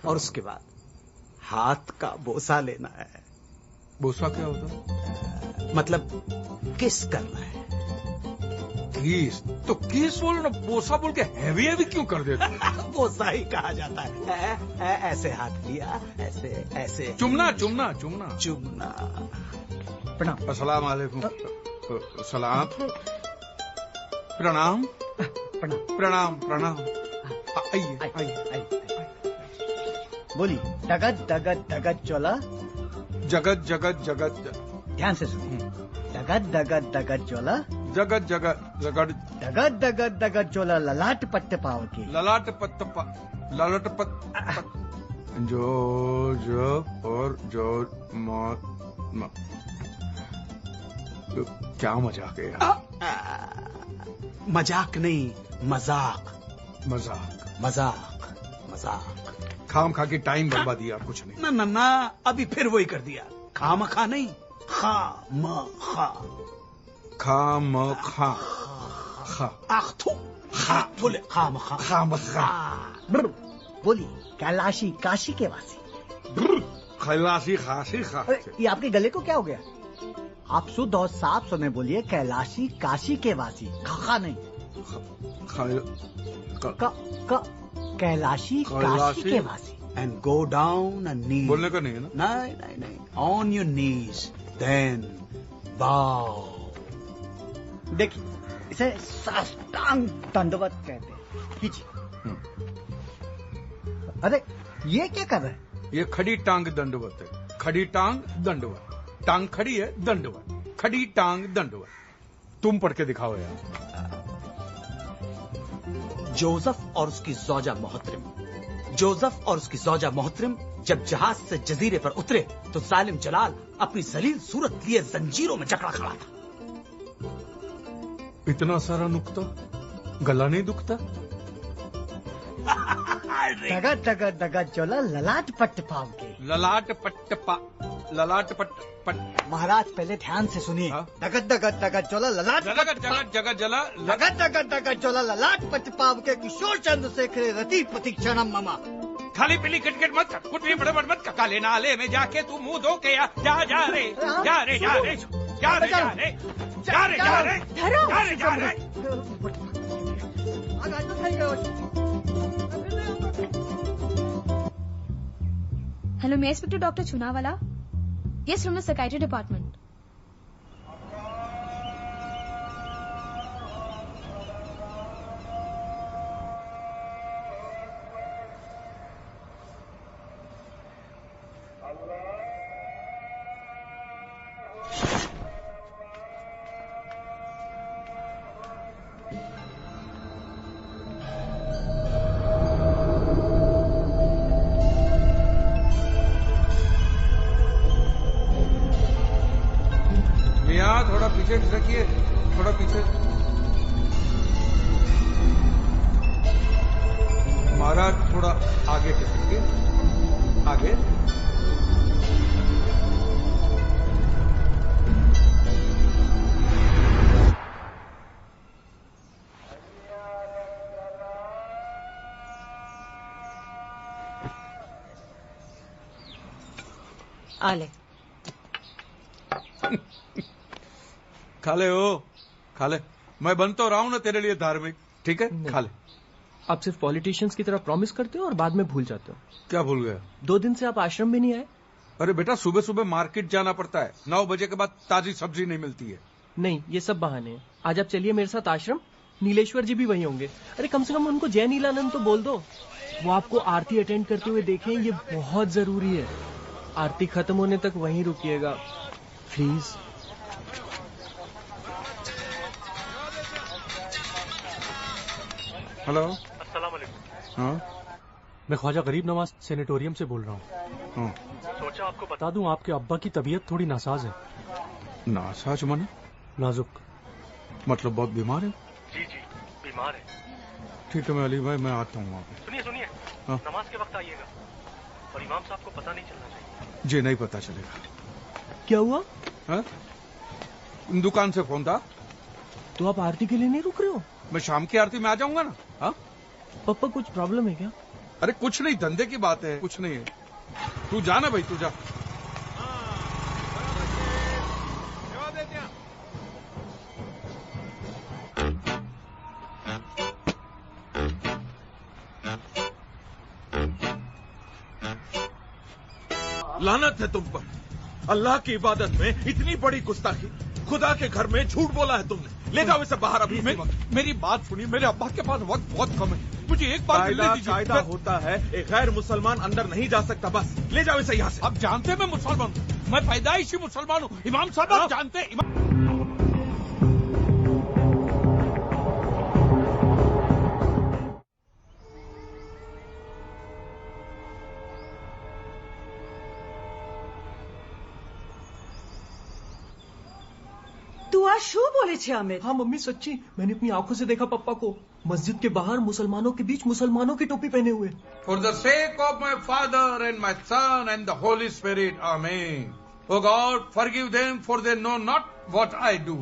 और उसके बाद हाथ का बोसा लेना है. बोसा क्या होता है? मतलब किस करना है. किस तो किस बोलो ना, बोसा बोल के हैवी क्यों कर देते? बोसा ही कहा जाता है. ऐसे हाथ लिया, ऐसे चुमना. प्रणाम. अस्सलाम वालेकुम. सलाम. प्रणाम. आइए. बोली. दगत चोला. जगत. ध्यान से सुनिए. दगत चोला. जगत. दगत चोला ललाट पट्ट पाव के. ललाट पत्त. जो और जो क्या मजाक है यार. मजाक नहीं, मजाक. खाम खा के टाइम बर्बाद दिया, कुछ नहीं. ना अभी फिर वही कर दिया. खाम खा नहीं, खा. बोले खाम खा. बोली. कैलाशी काशी के वासी. खैलाशी खासी खा. ये आपके गले को क्या हो गया? आप शुद्ध और साफ सुने बोलिए. कैलाशी काशी के वासी. खा नहीं. कैलाशी काशी के वासी. एंड गो डाउन एंड नीज. बोलने का नहीं है ना? नहीं. ऑन योर नीज देन बाउ. देखिए इसे साष्टांग दंडवत कहते हैं. कीजिए. अरे ये क्या कर रहे हैं? ये खड़ी टांग दंडवत है. खड़ी टांग दंडवत. टांग खड़ी है, दंडवत. खड़ी टांग दंडवत. तुम पढ़ के दिखाओ यार. जोसेफ और उसकी ज़ौजा मोहतरम जब जहाज से जजीरे पर उतरे तो जालिम जलाल अपनी जलील सूरत लिए जंजीरों में जकड़ा खड़ा था. इतना सारा नुक्ता, गला नहीं दुखता? दगत चोला ललाट पट्ट पाव के. ललाट पट्ट. महाराज पहले ध्यान से सुनिए. दगत चोला ललाट. दगत चोला ललाट पट्ट पाव के. किशोर चंद्र शेखर रति प्रतीक्षणम ममा. खाली पीली किटकिट मत कर. कुछ भी बड़बड़ मत कर. काले नाले में जाके तू मुंह धो के जा रे. हेलो, मैं inspector doctor Chunawala. Yes, from the psychiatry department. थोड़ा पीछे रखिए. थोड़ा पीछे. महाराज थोड़ा आगे खिसकिए. आगे. आले. खा ले. मैं बन तो रहा हूं ना तेरे लिए धार्मिक. ठीक है, खा ले. आप सिर्फ पॉलिटिशियंस की तरह प्रॉमिस करते हो और बाद में भूल जाते हो. क्या भूल गया? 2 दिन से आप आश्रम भी नहीं आए. अरे बेटा, सुबह सुबह मार्केट जाना पड़ता है. 9 बजे के बाद ताजी सब्जी नहीं मिलती है. नहीं, ये सब बहाने हैं. आज आप चलिए मेरे साथ आश्रम. नीलेश्वर जी भी वहीं होंगे. अरे कम से कम उनको जय नीलानंद तो बोल दो. वो आपको आरती अटेंड करते हुए देखें, ये बहुत जरूरी है। आरती खत्म होने तक वहीं रुकिएगा प्लीज। हेलो, अस्सलाम वालेकुम। हाँ मैं ख्वाजा गरीब नवाज सेनेटोरियम से बोल रहा हूँ। हाँ, सोचा आपको बता दूं, आपके अब्बा की तबीयत थोड़ी नासाज है। नासाज माने? नाजुक। मतलब बहुत बीमार है? जी जी, बीमार है। ठीक है मैं अली भाई, मैं आता हूँ वहाँ पे। सुनिए सुनिए, हाँ? नमाज के वक्त आइएगा और इमाम साहब को पता नहीं चलना चाहिए। जी नहीं पता चलेगा। क्या हुआ? हाँ? दुकान से फोन था। तो आप आरती के लिए नहीं रुक रहे हो? मैं शाम की आरती में आ जाऊंगा ना। हाँ पापा कुछ प्रॉब्लम है क्या? अरे कुछ नहीं, धंधे की बात है, कुछ नहीं है। तू जा ना भाई, तू जा। लानत है तुम पर। अल्लाह की इबादत में इतनी बड़ी गुस्ताखी। खुदा के घर में झूठ बोला है तुमने। ले जाओ इसे बाहर अभी। मेरी बात सुनिए, मेरे अब्बा के पास वक्त बहुत कम है, मुझे एक बार मिलने दीजिए। कायदा होता है, एक गैर मुसलमान अंदर नहीं जा सकता। बस ले जाओ इसे यहाँ से। आप जानते हैं मैं मुसलमान हूँ, मैं पैदाइशी मुसलमान हूँ। इमाम साहब आप जानते हैं। तू आज शू बोले छे अमित? हाँ मम्मी सच्ची, मैंने अपनी आंखों से देखा पप्पा को मस्जिद के बाहर मुसलमानों के बीच मुसलमानों की टोपी पहने हुए। For the sake of my Father and my Son and the Holy Spirit, Amen. Oh God, forgive them for they know not what I do.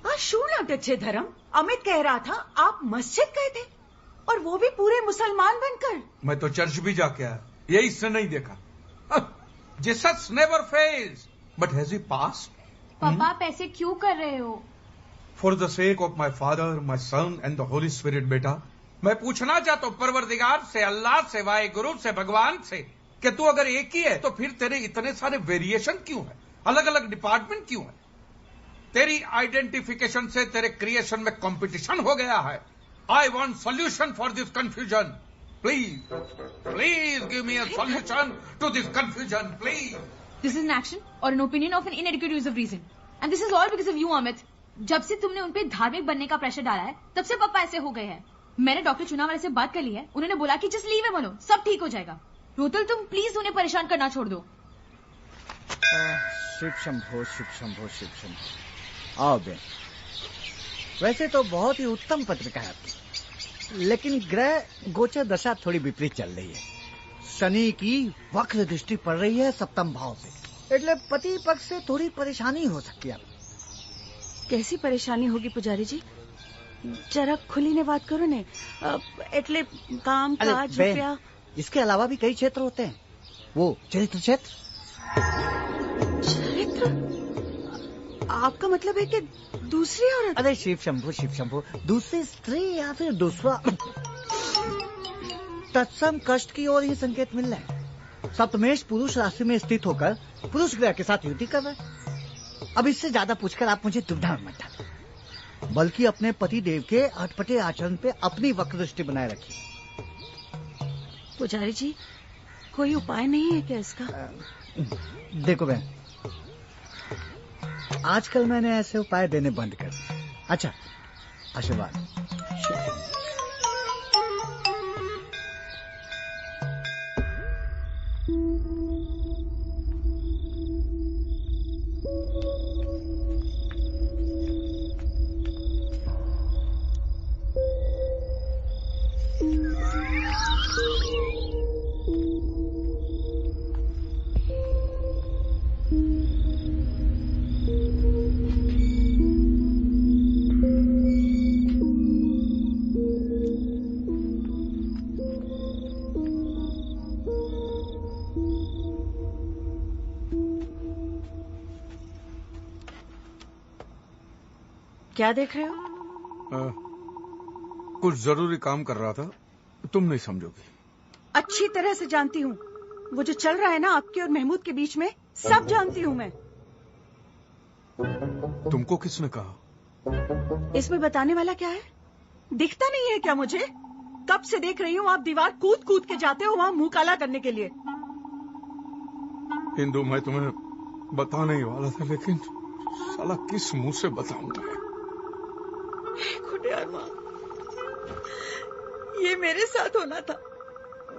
आज शू नाटक छे धर्म? अमित कह रहा था आप मस्जिद गए थे और वो भी पूरे मुसलमान बनकर। मैं तो चर्च भी जाके आया, यही इसने नहीं देखा। Jesus never fails, but has he passed? पापा आप ऐसे क्यों कर रहे हो? For the sake of my Father, my Son and the Holy Spirit, बेटा, मैं पूछना चाहता हूँ परवरदिगार से, अल्लाह से, वाहिगुरु से, भगवान से, कि तू अगर एक ही है तो फिर तेरे इतने सारे वेरिएशन क्यों है, अलग अलग डिपार्टमेंट क्यों है? तेरी आइडेंटिफिकेशन से तेरे क्रिएशन में कंपटीशन हो गया है। I want solution for this confusion. Please please give me a solution to this confusion please. This is an action or an opinion of an inadequate use of reason. And this is all because of you, Amit. जब से तुमने उनपे धार्मिक बनने का pressure डाला है, तब से पापा ऐसे हो गए हैं। मैंने डॉक्टर चुनाव वाले से बात कर ली है, उन्होंने बोला कि जस्ट लीव हिम अलोन, सब ठीक हो जाएगा। रोतल तुम प्लीज उन्हें परेशान करना छोड़ दो। शिव शंभो शिव शंभो शिव शंभो। आओ बेन, वैसे तो बहुत ही उत्तम पत्रिका है आपकी, लेकिन ग्रह गोचर दशा थोड़ी विपरीत चल रही है। शनि की वक्र दृष्टि पड़ रही है सप्तम भाव से, એટલે पति पक्ष से थोड़ी परेशानी हो सकती है। कैसी परेशानी होगी पुजारी जी? जरा खुली ने बात करो ने। એટલે काम काज रुपया। इसके अलावा भी कई क्षेत्र होते हैं। वो चरित्र क्षेत्र। चरित्र? आपका मतलब है कि दूसरी औरत? अरे शिव शंभु, दूसरी स्त्री या फिर दूसरा तत्सम कष्ट की ओर ही संकेत मिल रहा है। सप्तमेश पुरुष राशि में स्थित होकर पुरुष ग्रह के साथ युति कर रहा है। अब इससे ज्यादा पूछकर आप मुझे दुविधा में मत डालो, बल्कि अपने पति देव के अटपटे आचरण पे अपनी वक्र दृष्टि बनाए रखिए। पुजारी जी कोई उपाय नहीं है क्या इसका? देखो बहन, आजकल मैंने ऐसे उपाय देने बंद कर दिए। अच्छा, आशीर्वाद। क्या देख रहे हो? कुछ जरूरी काम कर रहा था, तुम नहीं समझोगी। अच्छी तरह से जानती हूँ, वो जो चल रहा है ना आपके और महमूद के बीच में, सब जानती हूँ मैं। तुमको किसने कहा? इसमें बताने वाला क्या है? दिखता नहीं है क्या मुझे? कब से देख रही हूँ आप दीवार कूद कूद के जाते हो वहाँ मुंह काला करने के लिए। हिंदू, मैं तुम्हें बताने ही वाला था, लेकिन साला किस मुंह से बताऊंगा। खुदियार माँ, ये मेरे साथ होना था,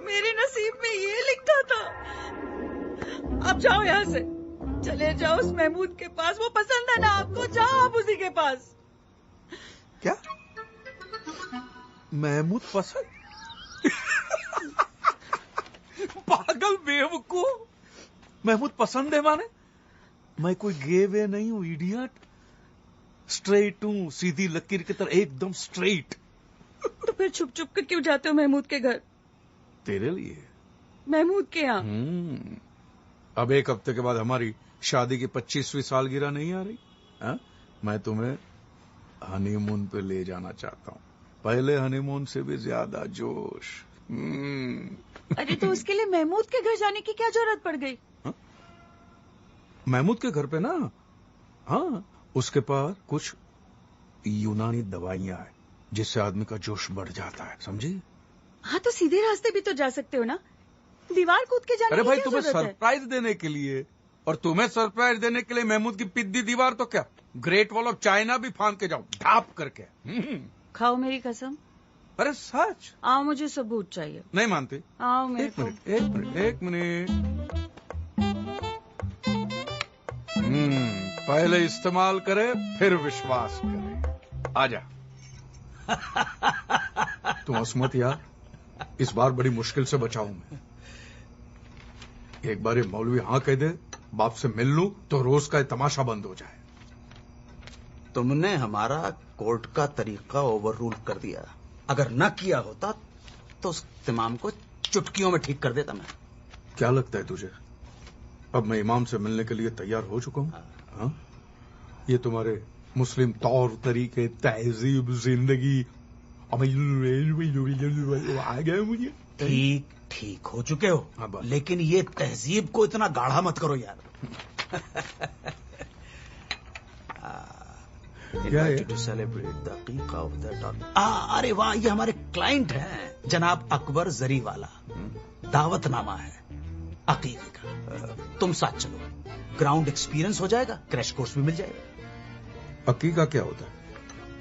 मेरे नसीब में ये लिखा था। अब जाओ यहाँ से, चले जाओ उस महमूद के पास, वो पसंद है ना आपको, जाओ आप उसी के पास। क्या महमूद पसंद? पागल बेवकूफ, महमूद पसंद है माने? मैं कोई गे वे नहीं हूं इडियट, स्ट्रेट हूं, सीधी लकीर की तरह एकदम स्ट्रेट। तो फिर छुप छुप कर क्यों जाते हो महमूद के घर? तेरे लिए। महमूद के यहाँ? अब एक हफ्ते के बाद हमारी शादी की 25वीं सालगिरह नहीं आ रही? हा? मैं तुम्हें हनीमून पे ले जाना चाहता हूँ, पहले हनीमून से भी ज्यादा जोश। अरे तो उसके लिए महमूद के घर जाने की क्या जरूरत पड़ गई? महमूद के घर पे ना, हाँ, उसके पास कुछ यूनानी दवाइयां हैं जिससे आदमी का जोश बढ़ जाता है, समझी? हाँ, तो सीधे रास्ते भी तो जा सकते हो ना, दीवार कूद के जाने अरे की भाई, क्या तुम्हें जरूरत है? सरप्राइज देने के लिए, और तुम्हें सरप्राइज देने के लिए महमूद की पिद्दी दीवार तो क्या, ग्रेट वॉल ऑफ चाइना भी फांद के जाऊं ढाप करके। खाओ मेरी कसम। अरे सच? आओ, मुझे सबूत चाहिए। नहीं मानते? आओ मेरे को। एक मिनट। पहले इस्तेमाल करे फिर विश्वास करे। आजा। तुम हंस मत यार, इस बार बड़ी मुश्किल से बचाऊं मैं। एक बार ये मौलवी हाँ कह दे, बाप से मिल लूं तो रोज का तमाशा बंद हो जाए। तुमने हमारा कोर्ट का तरीका ओवररूल कर दिया। अगर न किया होता तो उस इमाम को चुटकियों में ठीक कर देता मैं। क्या लगता है तुझे, अब मैं इमाम से मिलने के लिए तैयार हो चुका हूं? हाँ? ये तुम्हारे मुस्लिम तौर तरीके, तहजीब, जिंदगी आ गए मुझे। ठीक हो चुके हो। हाँ, लेकिन ये तहजीब को इतना गाढ़ा मत करो यार। टू सेलिब्रेट द अकीका ऑफ द डॉटर। अरे वाह, ये हमारे क्लाइंट हैं जनाब अकबर जरीवाला। दावतनामा है अकीके का। तुम साथ चलो, ग्राउंड एक्सपीरियंस हो जाएगा, क्रैश कोर्स भी मिल जाएगा। अकीका क्या होता है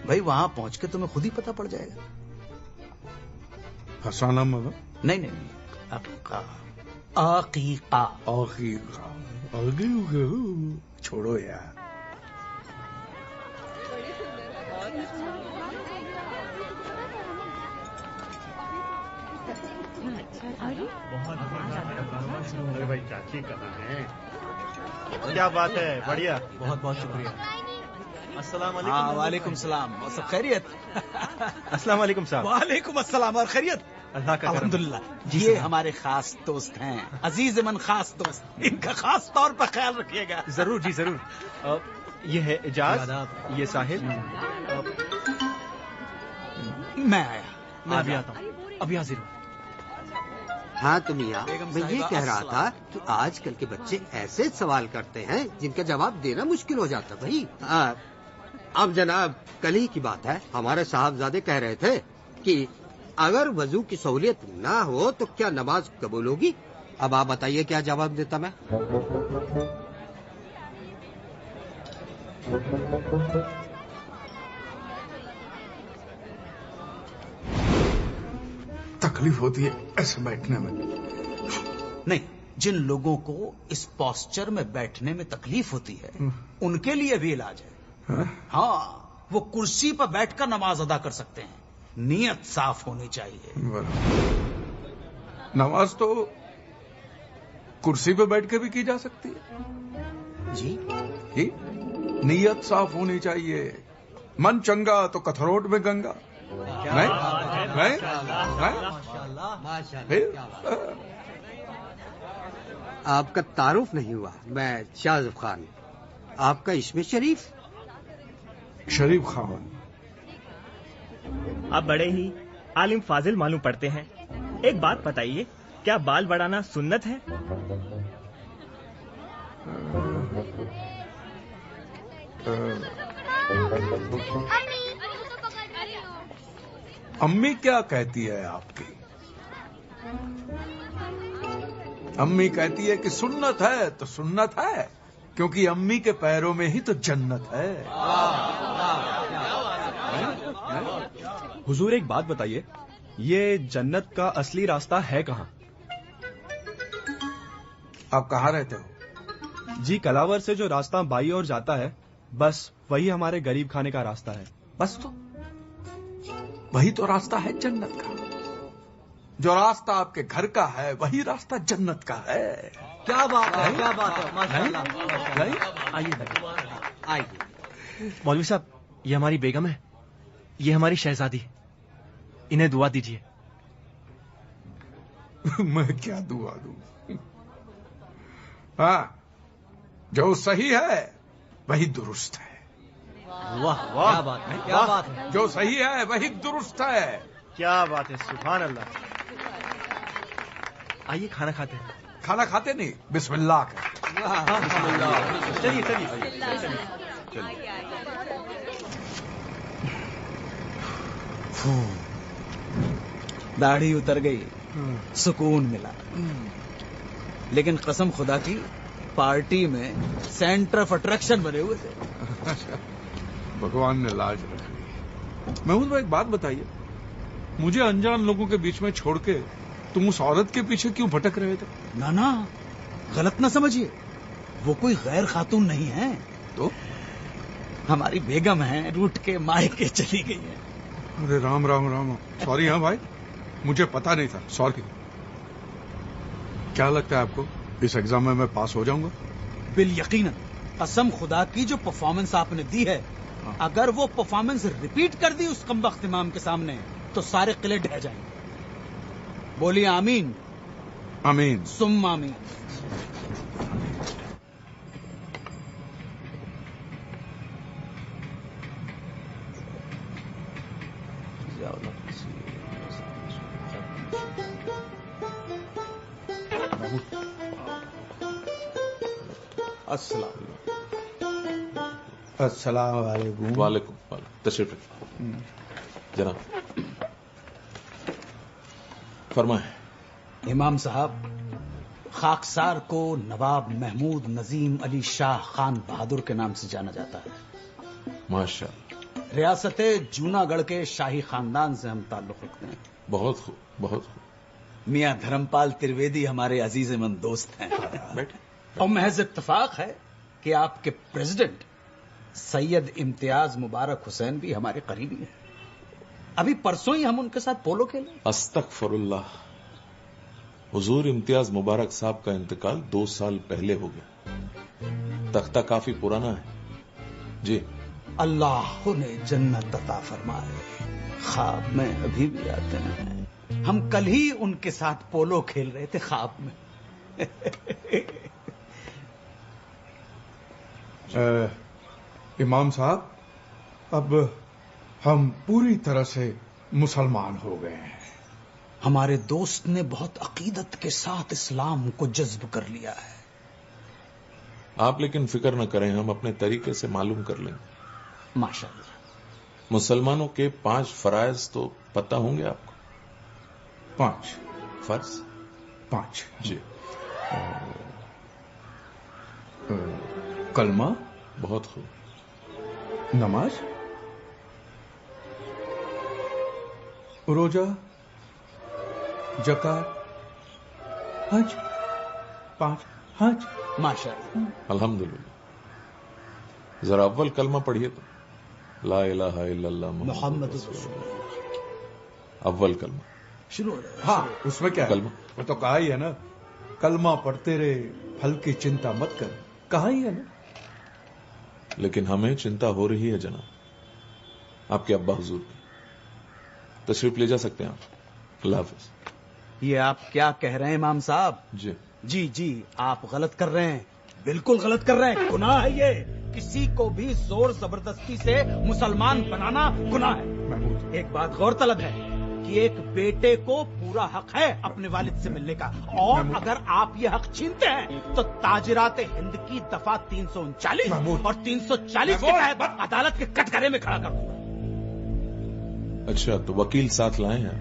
भाई? वहां पहुंच के तुम्हें खुद ही पता पड़ जाएगा। फसाना मगर? नहीं, अकीका। अकीका। छोड़ो यार। अरे भाई, चाची कहाँ है? क्या बात है, बढ़िया। बहुत बहुत शुक्रिया। अस्सलाम वालेकुम। हाँ, वालेकुम सलाम। और सब खैरियत? अस्सलाम वालेकुम साहब। वालेकुम अस्सलाम। और खैरियत? अल्लाह का अल्हम्दुलिल्लाह। ये हमारे खास दोस्त हैं, अजीज मन खास दोस्त। इनका खास तौर पर ख्याल रखिएगा। जरूर जी, जरूर। ये है इजाज, ये साहिल। मैं आया। मैं अभी आता हूँ, अभी हाजिर हूँ। हाँ तो मियाँ, मैं ये कह रहा था कि आजकल के बच्चे ऐसे सवाल करते हैं जिनका जवाब देना मुश्किल हो जाता भाई। अब जनाब, कल ही की बात है, हमारे साहबजादे कह रहे थे कि अगर वजू की सहूलियत ना हो तो क्या नमाज कबूल होगी? अब आप बताइए क्या जवाब देता मैं? तकलीफ होती है ऐसे बैठने में? नहीं, जिन लोगों को इस पोस्चर में बैठने में तकलीफ होती है उनके लिए भी इलाज है। हाँ, वो कुर्सी पर बैठकर नमाज अदा कर सकते हैं। नियत साफ होनी चाहिए। नमाज तो कुर्सी पे बैठ के भी की जा सकती है जी। नियत साफ होनी चाहिए। मन चंगा तो कथरोट में गंगा। नहीं? आपका तारुफ नहीं हुआ। मैं शाहजब खान। आपका इसमें शरीफ खान। आप बड़े ही आलिम फाजिल मालूम पड़ते हैं। एक बात बताइए, क्या बाल बढ़ाना सुन्नत है? अम्मी क्या कहती है आपकी? अम्मी कहती है कि सुन्नत है तो सुन्नत है, क्योंकि अम्मी के पैरों में ही तो जन्नत है। हुजूर एक बात बताइए, ये जन्नत का असली रास्ता है कहाँ? आप कहाँ रहते हो? जी, कलावर से जो रास्ता बाई ओर जाता है, बस वही हमारे गरीब खाने का रास्ता है। बस तो वही तो रास्ता है जन्नत का। जो रास्ता आपके घर का है वही रास्ता जन्नत का है। क्या बात है, क्या बात है, माशाअल्लाह। आइए आइए। मौलवी साहब, ये हमारी बेगम है, ये हमारी शहजादी, इन्हें दुआ दीजिए। मैं क्या दुआ दूं? हाँ, जो सही है वही दुरुस्त है। वाह वाह, क्या बात है, क्या बात है। जो सही है वही दुरुस्त है। क्या बात है, सुभान अल्लाह। आइए खाना खाते हैं। खाना खाते नहीं, बिस्मिल्लाह कर। चलिए चलिए। दाढ़ी उतर गई, सुकून मिला। लेकिन कसम खुदा की, पार्टी में सेंटर ऑफ अट्रैक्शन बने हुए थे। भगवान ने लाज रखी। महमूद भाई, एक बात बताइए, मुझे अनजान लोगों के बीच में छोड़ के तुम उस औरत के पीछे क्यों भटक रहे थे? ना ना, गलत ना समझिए, वो कोई गैर खातून नहीं है। तो हमारी बेगम है, रूठ के मायके चली गई है। अरे राम राम राम, सॉरी। हाँ भाई, मुझे पता नहीं था, सॉरी। क्या लगता है आपको, इस एग्जाम में मैं पास हो जाऊंगा? बिल यकीनन। कसम खुदा की, जो परफॉर्मेंस आपने दी है, अगर वो परफॉर्मेंस रिपीट कर दी उस कमबख्त इमाम के सामने, तो सारे किले ढह जाएंगे। बोलिए आमीन। आमीन सुम्मा आमीन। अस्सलाम वालेकुम। वालेकुम। तशरीफ रखिए जनाब, फरमाएं। इमाम साहब, खाकसार को नवाब महमूद नजीम अली शाह खान बहादुर के नाम से जाना जाता है। माशाअल्लाह। रियासत जूनागढ़ के शाही खानदान से हम ताल्लुक रखते हैं। बहुत खूब, बहुत खूब। मियां धर्मपाल त्रिवेदी हमारे अजीजमंद दोस्त हैं। बैठे। और महज इत्तेफाक है कि आपके प्रेसिडेंट सैयद इम्तियाज मुबारक हुसैन भी हमारे करीबी हैं। अभी परसों ही हम उनके साथ पोलो खेले। अस्तगफिरुल्लाह। हुजूर इम्तियाज मुबारक साहब का इंतकाल 2 साल पहले हो गया। तख्ता काफी पुराना है जी। अल्लाह ने जन्नत अता फरमाए, ख्वाब में अभी भी आते हैं। हम कल ही उनके साथ पोलो खेल रहे थे ख्वाब में। इमाम साहब, अब हम पूरी तरह से मुसलमान हो गए हैं। हमारे दोस्त ने बहुत अकीदत के साथ इस्लाम को जज्ब कर लिया है। आप लेकिन फिक्र न करें, हम अपने तरीके से मालूम कर लेंगे। माशाअल्लाह। मुसलमानों के 5 फराइज तो पता होंगे आपको? 5 फर्ज? 5 जी। कलमा। बहुत खूब। नमाज, रोजा, जकात, हज। 5 हज। माशाअल्लाह। अल्हम्दुलिल्लाह। जरा अव्वल कलमा पढ़िए तो। ला इलाहा इल्लल्लाह मुहम्मद रसूलुल्लाह। अव्वल कलमा शुरू। हाँ, उसमें क्या कलमा? वो तो कहा ही है ना, कलमा पढ़ते रहे, फल की चिंता मत कर। कहा ही है ना। लेकिन हमें चिंता हो रही है जनाब, आपके अब्बा हुजूर की। तशरीफ ले जा सकते हैं आप। अल्लाह हाफिज। ये आप क्या कह रहे हैं इमाम साहब? जी जी जी, आप गलत कर रहे हैं, बिल्कुल गलत कर रहे हैं। गुनाह है ये। किसी को भी जोर जबरदस्ती से मुसलमान बनाना गुनाह है। एक बात गौरतलब है कि एक बेटे को पूरा हक है अपने वालिद से मिलने का, और अगर आप ये हक छीनते हैं तो ताजिरात हिंद की दफा 339 और 340 के तहत अदालत के कटघरे में खड़ा कर दूंगा। अच्छा, तो वकील साथ लाए हैं?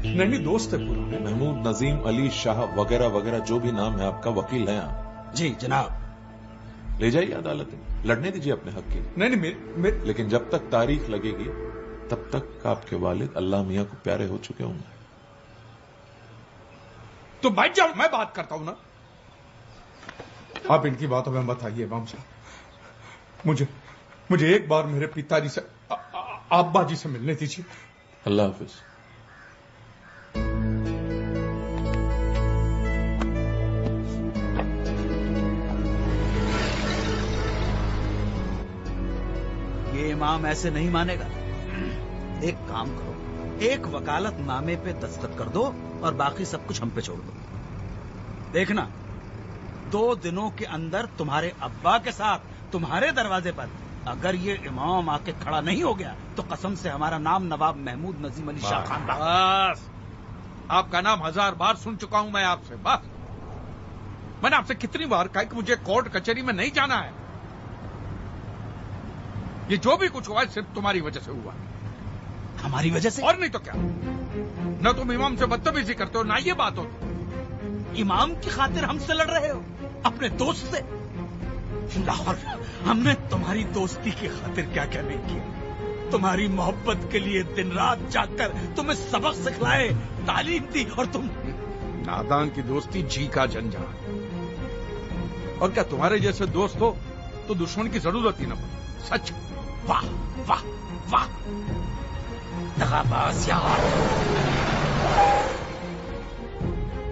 नहीं, दोस्त है पुराने। महमूद नजीम अली शाह वगैरह वगैरह जो भी नाम है आपका, वकील है आप? जी जनाब। ले जाइए अदालत में, लड़ने दीजिए अपने हक की। नहीं, लेकिन जब तक तारीख लगेगी तब तक आपके वालिद अल्लाह मियां को प्यारे हो चुके होंगे। तो बैठ जाओ, मैं बात करता हूं ना। आप इनकी बातों में मत आइए इमाम साहब। मुझे एक बार मेरे पिताजी से अब्बा जी से मिलने दीजिए। अल्लाह हाफिज। ये इमाम ऐसे नहीं मानेगा। एक काम करो, एक वकालतनामे पे दस्तखत कर दो और बाकी सब कुछ हम पे छोड़ दो। देखना 2 दिनों के अंदर तुम्हारे अब्बा के साथ तुम्हारे दरवाजे पर अगर ये इमाम आके खड़ा नहीं हो गया तो कसम से हमारा नाम नवाब महमूद नजीम अली शाह खान। बस, आपका नाम 1000 बार सुन चुका हूं मैं आपसे। बस, मैंने आपसे कितनी बार कहा कि मुझे कोर्ट कचहरी में नहीं जाना है। ये जो भी कुछ हुआ है सिर्फ तुम्हारी वजह से हुआ। हमारी वजह से? और नहीं तो क्या। न तुम इमाम से बदतमीजी करते हो, ना ये बात होती। इमाम की खातिर हमसे लड़ रहे हो, अपने दोस्त से? लाहौर, हमने तुम्हारी दोस्ती की खातिर क्या क्या नहीं किया। तुम्हारी मोहब्बत के लिए दिन रात जागकर तुम्हें सबक सिखलाए, तालीम दी, और तुम नादान की दोस्ती जी का जंजाल। और क्या तुम्हारे जैसे दोस्त हो तो दुश्मन की जरूरत ही न पड़े। सच। वाह वाह वाह, दगाबाज यार।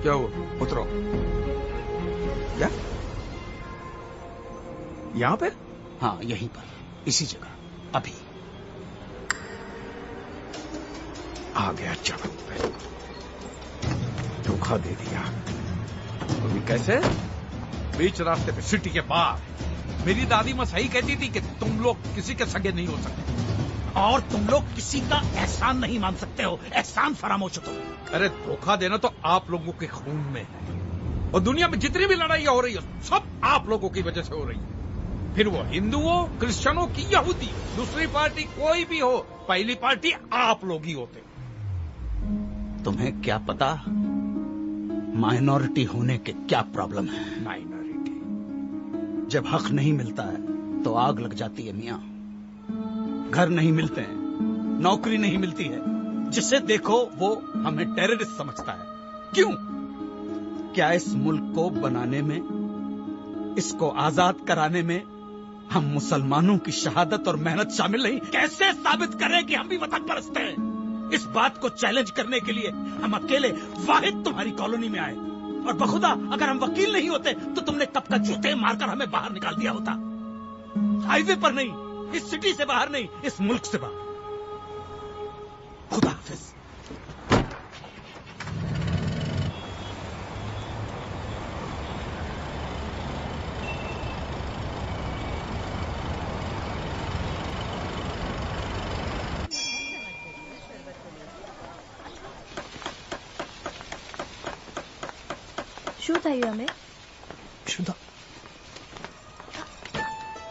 क्या हुआ? उतरो। क्या? यहां पे? हाँ, यहीं पर, इसी जगह, अभी। आ गया जगह पे, धोखा दे दिया। अभी कैसे? बीच रास्ते पे, सिटी के बाहर। मेरी दादी मां सही कहती थी कि तुम लोग किसी के सगे नहीं हो सकते, और तुम लोग किसी का एहसान नहीं मान सकते हो। एहसान फरामोश हो तुम। अरे धोखा देना तो आप लोगों के खून में है, और दुनिया में जितनी भी लड़ाइयां हो रही है सब आप लोगों की वजह से हो रही है। फिर वो हिंदू हो, क्रिश्चियन हो कि यहूदी, दूसरी पार्टी कोई भी हो, पहली पार्टी आप लोग ही होते। तुम्हें क्या पता माइनॉरिटी होने के क्या प्रॉब्लम है? माइनॉरिटी जब हक नहीं मिलता है तो आग लग जाती है मियां। घर नहीं मिलते हैं, नौकरी नहीं मिलती है, जिसे देखो वो हमें टेररिस्ट समझता है। क्यों? क्या इस मुल्क को बनाने में, इसको आजाद कराने में हम मुसलमानों की शहादत और मेहनत शामिल नहीं? कैसे साबित करें कि हम भी वतन परस्त हैं? इस बात को चैलेंज करने के लिए हम अकेले वाहिद तुम्हारी कॉलोनी में आए, और बखुदा अगर हम वकील नहीं होते तो तुमने कब का जूते मारकर हमें बाहर निकाल दिया होता। हाईवे पर नहीं, इस सिटी से बाहर नहीं, इस मुल्क से बाहर। खुदा हाफिज। શું થયું અમિત? शुदा,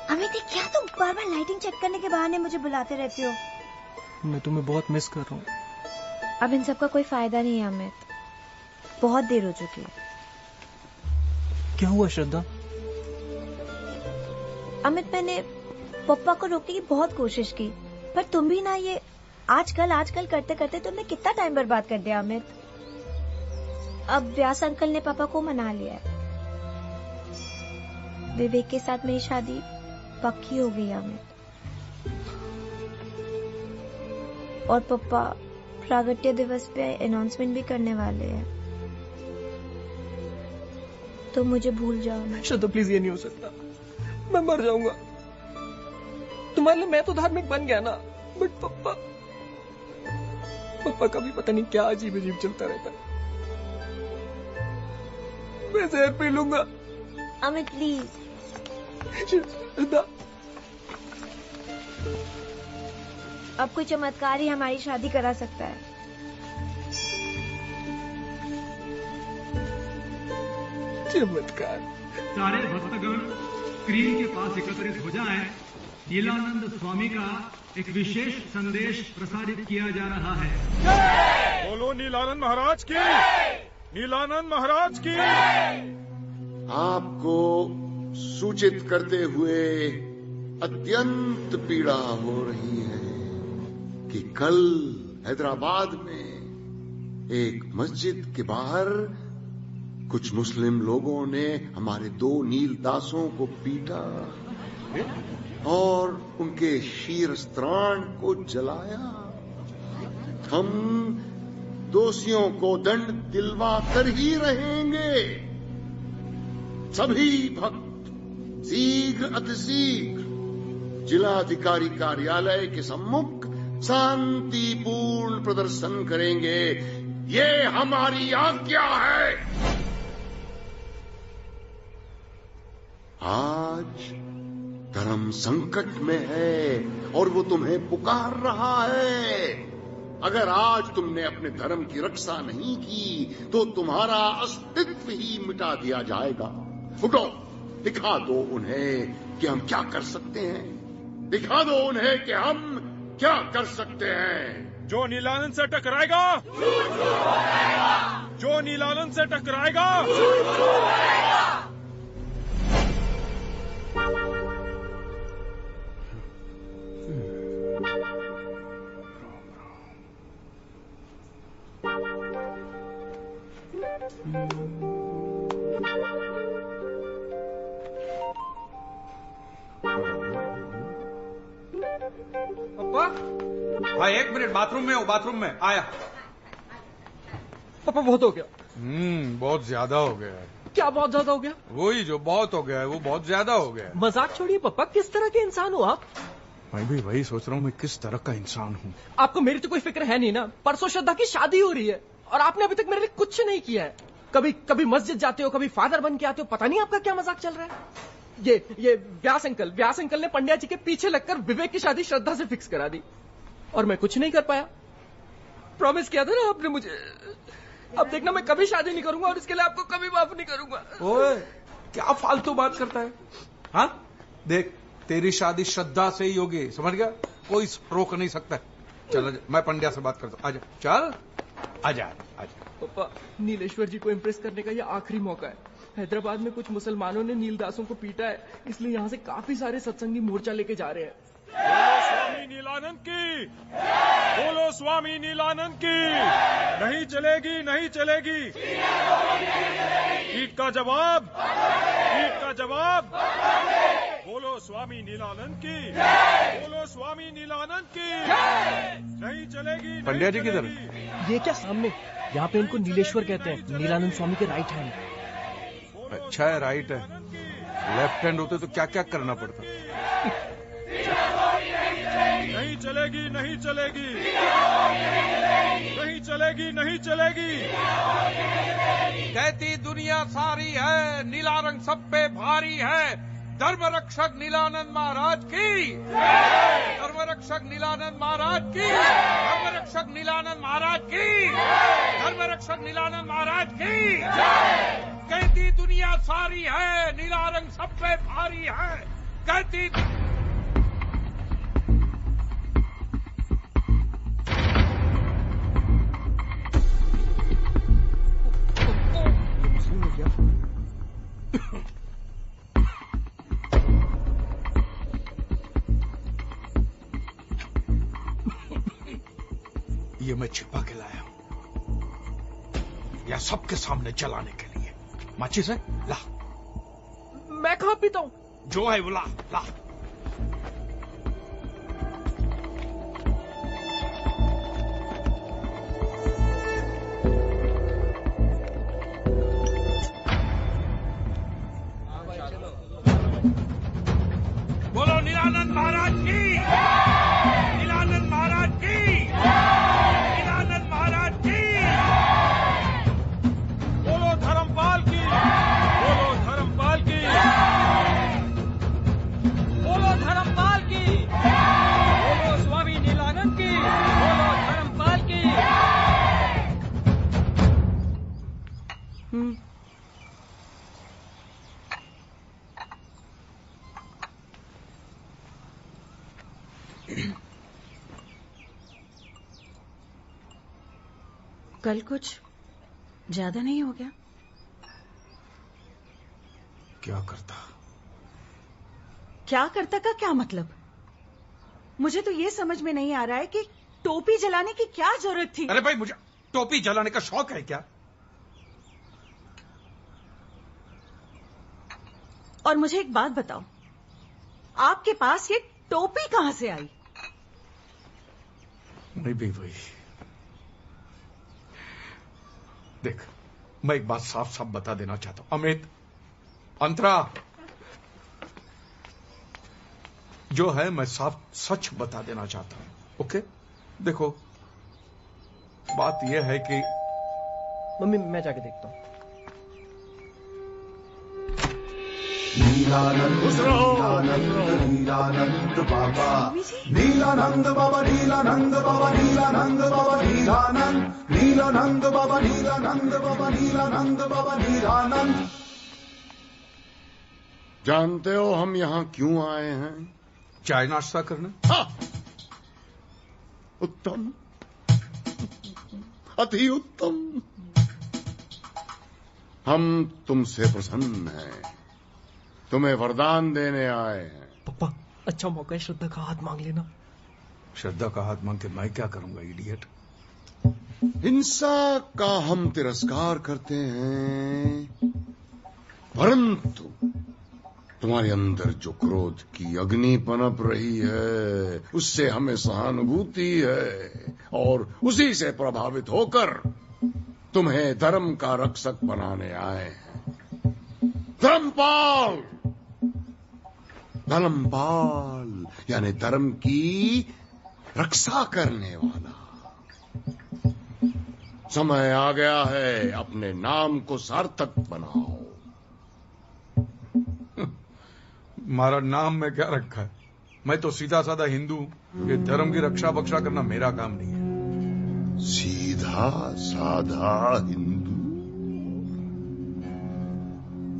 अमित ये क्या तुम बार बार लाइटिंग चेक करने के बहाने मुझे बुलाते रहते हो? मैं तुम्हें बहुत मिस कर रहा हूँ। अब इन सब का कोई फायदा नहीं है अमित, बहुत देर हो चुकी है। क्या हुआ श्रद्धा? अमित मैंने पप्पा को रोकने की बहुत कोशिश की, पर तुम भी ना ये आजकल करते करते तुमने कितना टाइम बर्बाद कर दिया अमित। अब व्यास अंकल ने पापा को मना लिया है, विवेक के साथ मेरी शादी पक्की हो गई अमित। और पापा प्रागट्य दिवस पे अनाउंसमेंट भी करने वाले हैं, तो मुझे भूल जाओ। श्रद्धा प्लीज, ये नहीं हो सकता, मैं मर जाऊंगा। तुम्हारे लिए मैं तो धार्मिक बन गया ना, बट पप्पा का भी पता नहीं क्या अजीब अजीब चलता रहता है। मैं जहर पी लूंगा। अमित प्लीज। श्रद्धा, अब कोई चमत्कार ही हमारी शादी करा सकता है। चमत्कार? सारे भक्तगण स्क्रीन के पास एकत्रित हो जाएं। नीलानंद स्वामी का एक विशेष संदेश प्रसारित किया जा रहा है। बोलो नीलानंद महाराज की, नीलानंद महाराज की। आपको सूचित करते हुए अत्यंत पीड़ा हो रही है कि कल हैदराबाद में एक मस्जिद के बाहर कुछ मुस्लिम लोगों ने हमारे 2 नीलदासों को पीटा और उनके शीरस्त्राण को जलाया। हम दोषियों को दंड दिलवा कर ही रहेंगे। सभी भक्त शीघ्र अतिशीघ्र जिलाधिकारी कार्यालय के सम्मुख शांतिपूर्ण प्रदर्शन करेंगे। ये हमारी आज्ञा है। आज धर्म संकट में है और वो तुम्हें पुकार रहा है। अगर आज तुमने अपने धर्म की रक्षा नहीं की तो तुम्हारा अस्तित्व ही मिटा दिया जाएगा। उठो, दिखा दो उन्हें कि हम क्या कर सकते हैं। दिखा दो उन्हें कि हम क्या कर सकते हैं। जो नीलानंद से टकराएगा, जो नीलानंद से टकराएगा, पापा, हाँ 1 मिनट, बाथरूम में हो, बाथरूम में आया। पापा बहुत हो गया। बहुत ज्यादा हो गया है। क्या बहुत ज्यादा हो गया? वही जो बहुत हो गया है वो बहुत ज्यादा हो गया है। मजाक छोड़िए पापा, किस तरह के इंसान हो आप? मैं भी वही सोच रहा हूँ, मैं किस तरह का इंसान हूँ। आपको मेरी तो कोई फिक्र है नहीं ना। परसों श्रद्धा की शादी हो रही है और आपने अभी तक मेरे लिए कुछ नहीं किया है। कभी मस्जिद जाते हो, कभी फादर बन के आते हो, पता नहीं आपका क्या मजाक चल रहा है। ये व्यास अंकल ने पंड्या जी के पीछे लगकर विवेक की शादी श्रद्धा से फिक्स करा दी और मैं कुछ नहीं कर पाया। प्रॉमिस किया था ना आपने मुझे। अब देखना, मैं कभी शादी नहीं करूंगा और इसके लिए आपको कभी माफ नहीं करूंगा। ओए, क्या फालतू बात करता है? हाँ, देख, तेरी शादी श्रद्धा से ही होगी, समझ गया? कोई रोक नहीं सकता। चल, मैं पंड्या से बात करता हूँ। आजा, चल, आजा। पापा, नीलेश्वर जी को इम्प्रेस करने का ये आखिरी मौका है। हैदराबाद में कुछ मुसलमानों ने नीलदासों को पीटा है, इसलिए यहाँ से काफी सारे सत्संगी मोर्चा लेके जा रहे हैं। बोलो स्वामी नीलानंद की, बोलो स्वामी नीलानंद की। नहीं चलेगी, नहीं चलेगी। ईट का जवाब, ईट का जवाब। बोलो स्वामी नीलानंद की, बोलो स्वामी नीलानंद की। नहीं चलेगी। पंड्या जी किधर? ये क्या सामने? यहाँ पे इनको नीलेश्वर कहते हैं, नीलानंद स्वामी के राइट हैंड। अच्छा है, राइट है। लेफ्ट हैंड होते तो क्या क्या करना पड़ता। नहीं चलेगी, नहीं चलेगी, नहीं चलेगी, नहीं चलेगी। कहती दुनिया सारी है, नीला रंग सब पे भारी है। धर्म रक्षक नीलानंद महाराज की, धर्म रक्षक नीलानंद महाराज की, धर्म रक्षक नीलानंद महाराज की, धर्म रक्षक नीलानंद महाराज की। कहती दुनिया सारी है, नीला रंग सब पे भारी है। कहती ये मैं छिपा के लाया हूं, या सबके सामने जलाने के लिए। माचिस है? ला। मैं कहाँ पीता हूँ? जो है वो ला, ला। बोलो नीलानंद महाराज की, नीलानंद महाराज की, नीलानंद महाराज की। बोलो धर्मपाल की, बोलो धर्मपाल की, बोलो धर्मपाल की, बोलो स्वामी नीलानंद की, बोलो धर्मपाल की। कल कुछ ज्यादा नहीं हो गया? क्या करता? क्या करता का क्या मतलब? मुझे तो ये समझ में नहीं आ रहा है कि टोपी जलाने की क्या जरूरत थी। अरे भाई, मुझे टोपी जलाने का शौक है क्या? और मुझे एक बात बताओ, आपके पास ये टोपी कहां से आई? नहीं भी वही। देख, मैं एक बात साफ साफ बता देना चाहता हूं। अमित, अंतरा, जो है मैं साफ सच बता देना चाहता हूं। ओके? देखो, बात यह है कि मम्मी, मैं जाके देखता हूं। नीलानंद नीलानंद नीलानंद बाबा, नीलानंद बाबा, नीलानंद बाबा, नीलानंद बाबा, नीलानंद नीलानंद बाबा, नीलानंद बाबा, नीलानंद बाबा, नीलानंद। जानते हो हम यहाँ क्यों आए हैं? चाय नाश्ता करने। हाँ, उत्तम, अति उत्तम। हम तुमसे प्रसन्न हैं, तुम्हें वरदान देने आए हैं। पापा, अच्छा मौका है, श्रद्धा का हाथ मांग लेना। श्रद्धा का हाथ मांग के मैं क्या करूंगा, इडियट? हिंसा का हम तिरस्कार करते हैं, परंतु तुम्हारे अंदर जो क्रोध की अग्नि पनप रही है, उससे हमें सहानुभूति है और उसी से प्रभावित होकर तुम्हें धर्म का रक्षक बनाने आए हैं। धर्मपाल, धर्मपाल यानी धर्म की रक्षा करने वाला। समय आ गया है, अपने नाम को सार्थक बनाओ। मारा नाम में क्या रखा है? मैं तो सीधा साधा हिंदू हूं। ये धर्म की रक्षा बक्षा करना मेरा काम नहीं है। सीधा साधा हिंदू,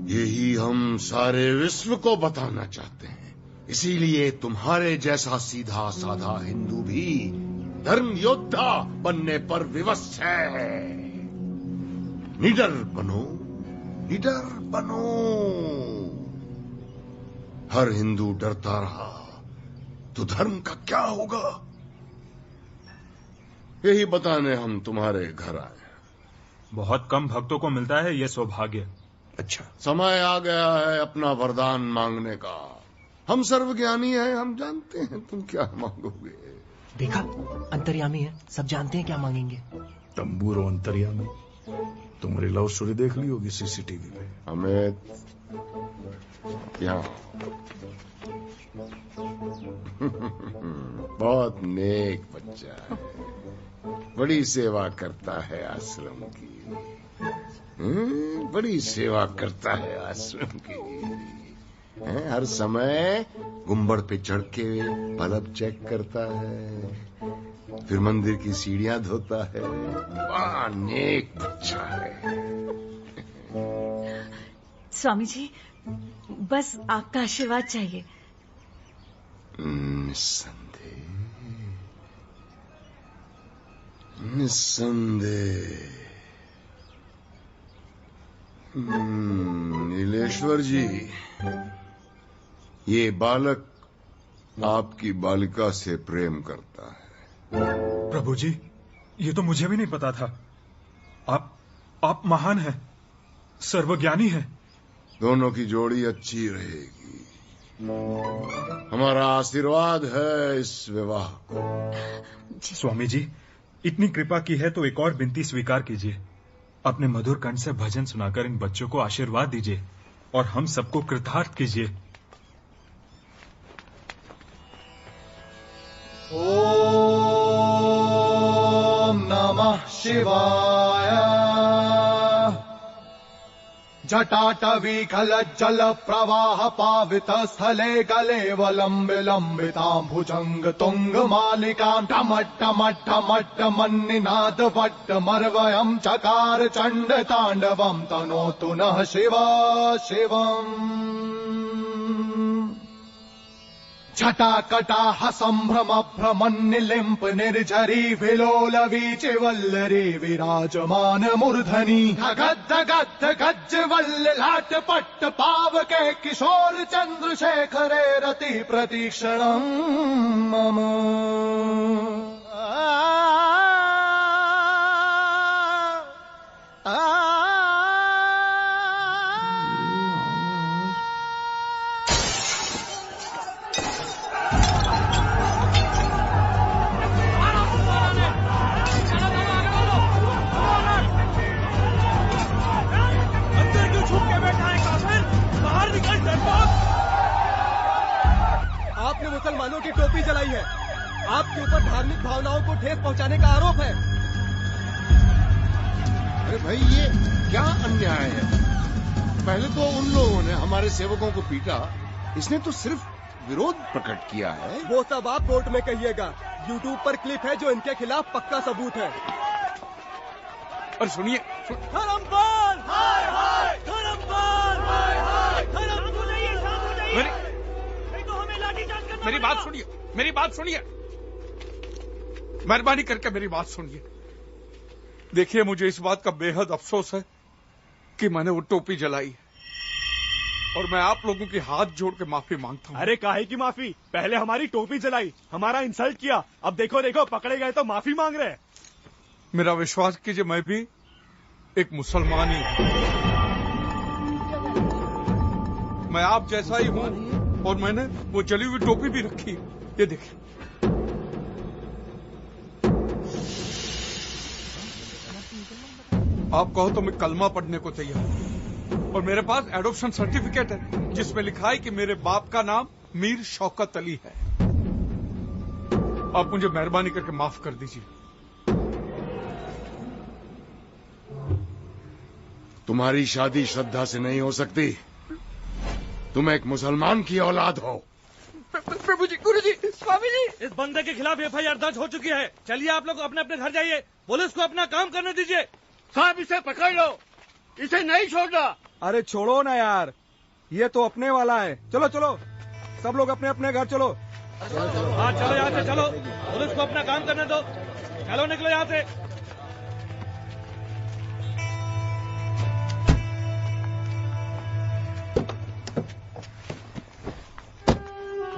यही हम सारे विश्व को बताना चाहते हैं। इसीलिए तुम्हारे जैसा सीधा साधा हिंदू भी धर्म योद्धा बनने पर विवश है। निडर बनो, निडर बनो। हर हिंदू डरता रहा तो धर्म का क्या होगा? यही बताने हम तुम्हारे घर आए। बहुत कम भक्तों को मिलता है ये सौभाग्य। अच्छा, समय आ गया है अपना वरदान मांगने का। हम सर्वज्ञानी हैं, हम जानते हैं तुम क्या मांगोगे। देखा, अंतर्यामी है, सब जानते हैं क्या मांगेंगे। तंबूर और अंतर्यामी, तुम्हारी लव स्टोरी देख ली होगी सीसीटीवी पे। हमें यहाँ बहुत नेक बच्चा है, बड़ी सेवा करता है आश्रम की। बड़ी सेवा करता है आश्रम की। हर समय गुंबद पे चढ़ के बल्ब चेक करता है, फिर मंदिर की सीढ़ियां धोता है। बड़ा नेक बच्चा है। स्वामी जी, बस आपका आशीर्वाद चाहिए। निस्संदेह, निस्संदेह। नीलेश्वर जी, ये बालक आपकी बालिका से प्रेम करता है। प्रभु जी, ये तो मुझे भी नहीं पता था। आप महान हैं, सर्वज्ञानी हैं। दोनों की जोड़ी अच्छी रहेगी। हमारा आशीर्वाद है इस विवाह को। स्वामी जी, इतनी कृपा की है तो एक और विनती स्वीकार कीजिए। अपने मधुर कंठ से भजन सुनाकर इन बच्चों को आशीर्वाद दीजिए और हम सबको कृतार्थ कीजिए। ओम नमः शिवाय। जटाटवीकल जल प्रवाह पावित स्थले कलेवलम्ब लम्बितां भुजंग तुंग मालिकां टमट्टमट्टमट्ट मन्निनाद वट्ट मर्वयं चकार चंड तांडवं तनोतु नः शिवा शिवम्। छटाकटाह सम्भ्रम भ्रमन्निलिम्प निर्झरी विलोलवीचि वल्लरी विराजमान मूर्धनि धगद् गद् गज्जवल्ल लाट पट्ट पावके किशोर चन्द्रशेखरे रति प्रतीक्षणम् मम। आपने मुसलमानों की टोपी जलाई है। आपके ऊपर धार्मिक भावनाओं को ठेस पहुंचाने का आरोप है। अरे भाई, ये क्या अन्याय है? पहले तो उन लोगों ने हमारे सेवकों को पीटा, इसने तो सिर्फ विरोध प्रकट किया है। वो सब आप कोर्ट में कहिएगा। यूट्यूब पर क्लिप है जो इनके खिलाफ पक्का सबूत है। अरे सुनिए, धर्मपाल! हाय हाय! धर्मपाल! हाय हाय! मेरी बात सुनिए, मेरी बात सुनिए, मेहरबानी करके मेरी बात सुनिए। देखिए, मुझे इस बात का बेहद अफसोस है कि मैंने वो टोपी जलाई और मैं आप लोगों की हाथ जोड़ के माफी मांगता हूँ। अरे काहे की माफी? पहले हमारी टोपी जलाई, हमारा इंसल्ट किया, अब देखो देखो पकड़े गए तो माफी मांग रहे हैं। मेरा विश्वास कीजिए, मैं भी एक मुसलमान ही हूँ। मैं आप जैसा ही हूँ और मैंने वो जली हुई टोपी भी रखी। ये देखिए, आप कहो तो मैं कलमा पढ़ने को तैयार हूं और मेरे पास एडॉप्शन सर्टिफिकेट है जिसमें लिखा है कि मेरे बाप का नाम मीर शौकत अली है। आप मुझे मेहरबानी करके माफ कर दीजिए। तुम्हारी शादी श्रद्धा से नहीं हो सकती। तुम एक मुसलमान की औलाद हो। प्रभु जी, गुरु जी, स्वामी जी, इस बंदे के खिलाफ एफआईआर दर्ज हो चुकी है। चलिए आप लोग अपने अपने घर जाइए, पुलिस को अपना काम करने दीजिए। साहब, इसे पकड़ लो, इसे नहीं छोड़ना। अरे छोड़ो ना यार, ये तो अपने वाला है। चलो चलो, सब लोग अपने अपने घर चलो। हाँ चलो, यहाँ से चलो, पुलिस को अपना काम करने दो। चलो निकलो यहाँ से।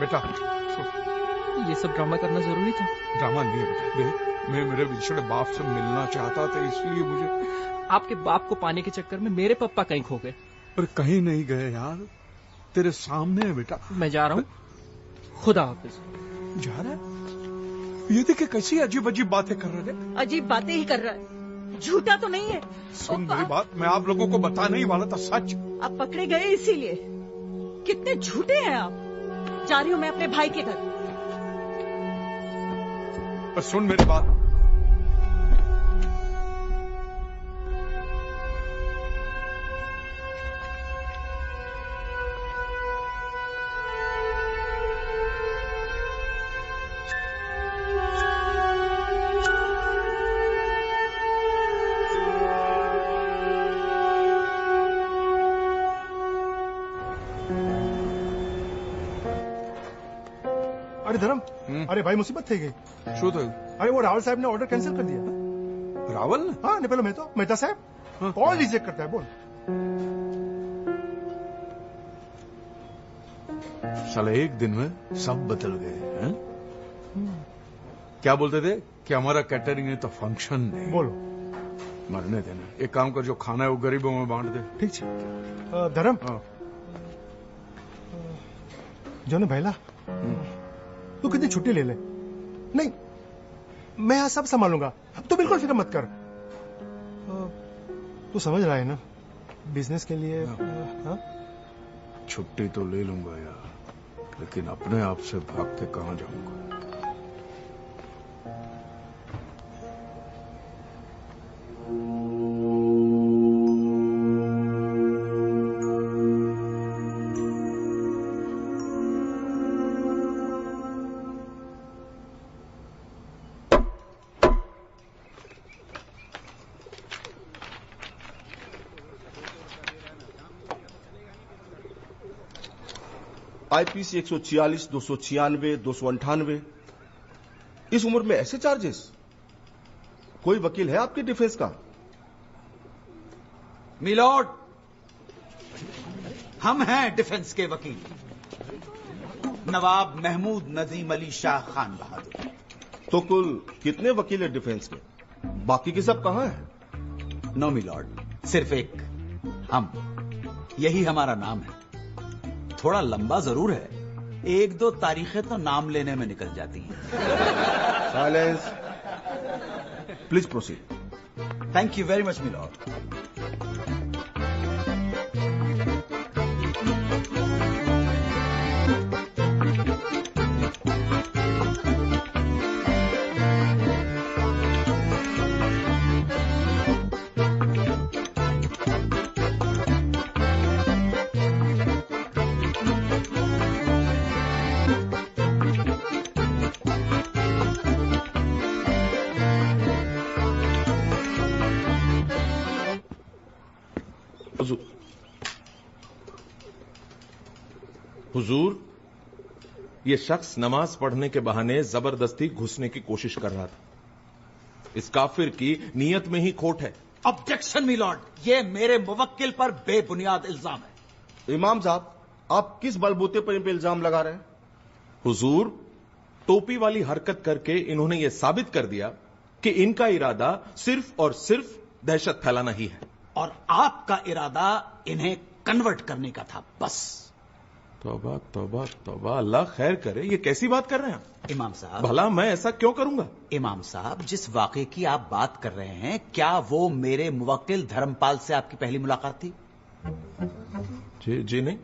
बेटा, ये सब ड्रामा करना जरूरी था? ड्रामा नहीं है बेटा। देख, मैं मेरे बिछड़े बाप से मिलना चाहता था, इसलिए मुझे। आपके बाप को पाने के चक्कर में मेरे पापा कहीं खो गए। पर कहीं नहीं गए यार, तेरे सामने है बेटा। मैं जा रहा हूँ, खुदा हाफिज। जा रहा है? ये देखिए कैसी अजीब अजीब बातें कर रहे हैं। अजीब बातें ही कर रहा है, झूठा तो नहीं है। सुन मेरी बात, मैं आप लोगों को बताने ही वाला था सच। आप पकड़े गए इसीलिए। कितने झूठे हैं आप। जा रही हूँ मैं अपने भाई के घर। पर सुन मेरी बात, अरे धर्म, अरे भाई मुसीबत थी गई। शू थયું? अरे वो रावल साहब ने ऑर्डर कैंसिल कर दिया। रावल ने? हाँ, नहीं पहले मेहता साहब कौन रिजेक्ट करता है, बोल। साले एक दिन में सब बदल गए हैं। क्या बोलते थे कि हमारा कैटरिंग है तो फंक्शन नहीं। बोलो। मरने देना। एक काम कर, जो खाना है वो गरीबों में बांट दे। ठीक है धर्म। जो ने भैला, तू कितनी छुट्टी ले ले। नहीं, मैं यहाँ सब संभालूंगा, तू बिल्कुल फिक्र मत कर। तू समझ रहा है ना, बिजनेस के लिए। छुट्टी तो ले लूंगा यार, लेकिन अपने आप से भाग के कहां जाऊंगा। आईपीसी 146, 296, 298। इस उम्र में ऐसे चार्जेस? कोई वकील है आपके डिफेंस का? मिलॉर्ड, हम हैं डिफेंस के वकील, नवाब महमूद नजीम अली शाह खान बहादुर। तो कुल कितने वकील हैं डिफेंस के? बाकी के सब कहां हैं? नो मिलॉर्ड, सिर्फ एक, हम। यही हमारा नाम है। थोड़ा लंबा जरूर है, 1-2 तारीखें तो नाम लेने में निकल जाती हैं। Silence, please proceed. Thank you very much milord. हुजूर, ये शख्स नमाज पढ़ने के बहाने जबरदस्ती घुसने की कोशिश कर रहा था। इस काफिर की नीयत में ही खोट है। ऑब्जेक्शन मिलॉर्ड, ये मेरे मुवक्किल पर बेबुनियाद इल्जाम है। इमाम साहब, आप किस बलबूते पर इन पे इल्जाम लगा रहे हैं? हुजूर, टोपी वाली हरकत करके इन्होंने यह साबित कर दिया कि इनका इरादा सिर्फ और सिर्फ दहशत फैलाना ही है। और आपका इरादा इन्हें कन्वर्ट करने का था, बस। तौबा तौबा तौबा, अल्लाह खैर करे, ये कैसी बात कर रहे हैं आप? इमाम साहब, भला मैं ऐसा क्यों करूंगा? इमाम साहब, जिस वाकये की आप बात कर रहे हैं, क्या वो मेरे मुवक्किल धर्मपाल से आपकी पहली मुलाकात थी? जी नहीं।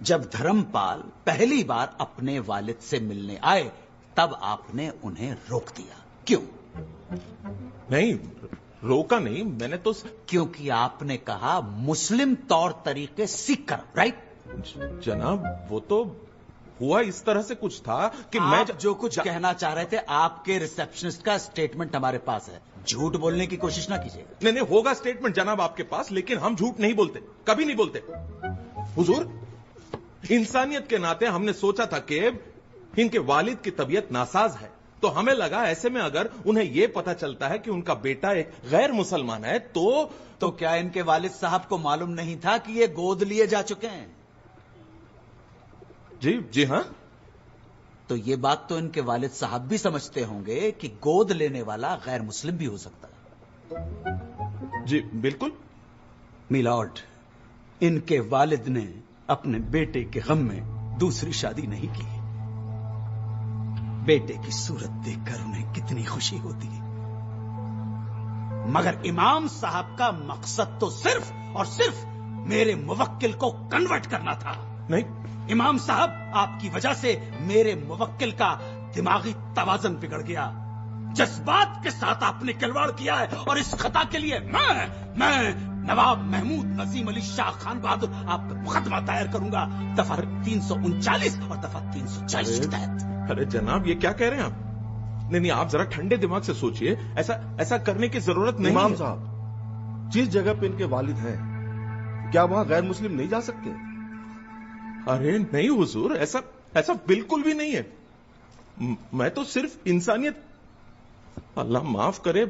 जब धर्मपाल पहली बार अपने वालिद से मिलने आए, तब आपने उन्हें रोक दिया, क्यों? नहीं, रोका नहीं, मैंने तो क्योंकि आपने कहा मुस्लिम तौर तरीके सीख कर, राइट? जनाब, वो तो हुआ इस तरह से कुछ था कि आप मैं जो कुछ कहना चाह रहे थे, आपके रिसेप्शनिस्ट का स्टेटमेंट हमारे पास है। झूठ बोलने की कोशिश ना कीजिएगा। नहीं, होगा स्टेटमेंट जनाब आपके पास, लेकिन हम झूठ नहीं बोलते, कभी नहीं बोलते। हुजूर, इंसानियत के नाते हमने सोचा था कि इनके वालिद की तबीयत नासाज है, तो हमें लगा ऐसे में अगर उन्हें यह पता चलता है कि उनका बेटा एक गैर मुसलमान है तो क्या इनके वालिद साहब को मालूम नहीं था कि ये गोद लिए जा चुके हैं? जी हां। तो ये बात तो इनके वालिद साहब भी समझते होंगे कि गोद लेने वाला गैर मुस्लिम भी हो सकता है। जी बिल्कुल। मिलॉर्ड, इनके वालिद ने अपने बेटे के गम में दूसरी शादी नहीं की। बेटे की सूरत देखकर उन्हें कितनी खुशी होती है, मगर इमाम साहब का मकसद तो सिर्फ और सिर्फ मेरे मुवक्किल को कन्वर्ट करना था। नहीं इमाम साहब, आपकी वजह से मेरे मुवक्किल का दिमागी तवाज़ुन बिगड़ गया। जज्बात के साथ आपने खिलवाड़ किया है, और इस खता के लिए मैं नवाब महमूद नजीम अली शाह खान बहादुर आप पर मुकदमा दायर करूंगा, दफा 339 और दफा 340 के तहत। अरे जनाब, ये क्या कह रहे हैं आप? नहीं, आप जरा ठंडे दिमाग से सोचिए, ऐसा करने की जरूरत नहीं। इमाम साहब, जिस जगह पे इनके वालिद हैं, क्या वहां गैर मुस्लिम नहीं जा सकते? अरे नहीं हुजूर, ऐसा बिल्कुल भी नहीं है। मैं तो सिर्फ इंसानियत, अल्लाह माफ करे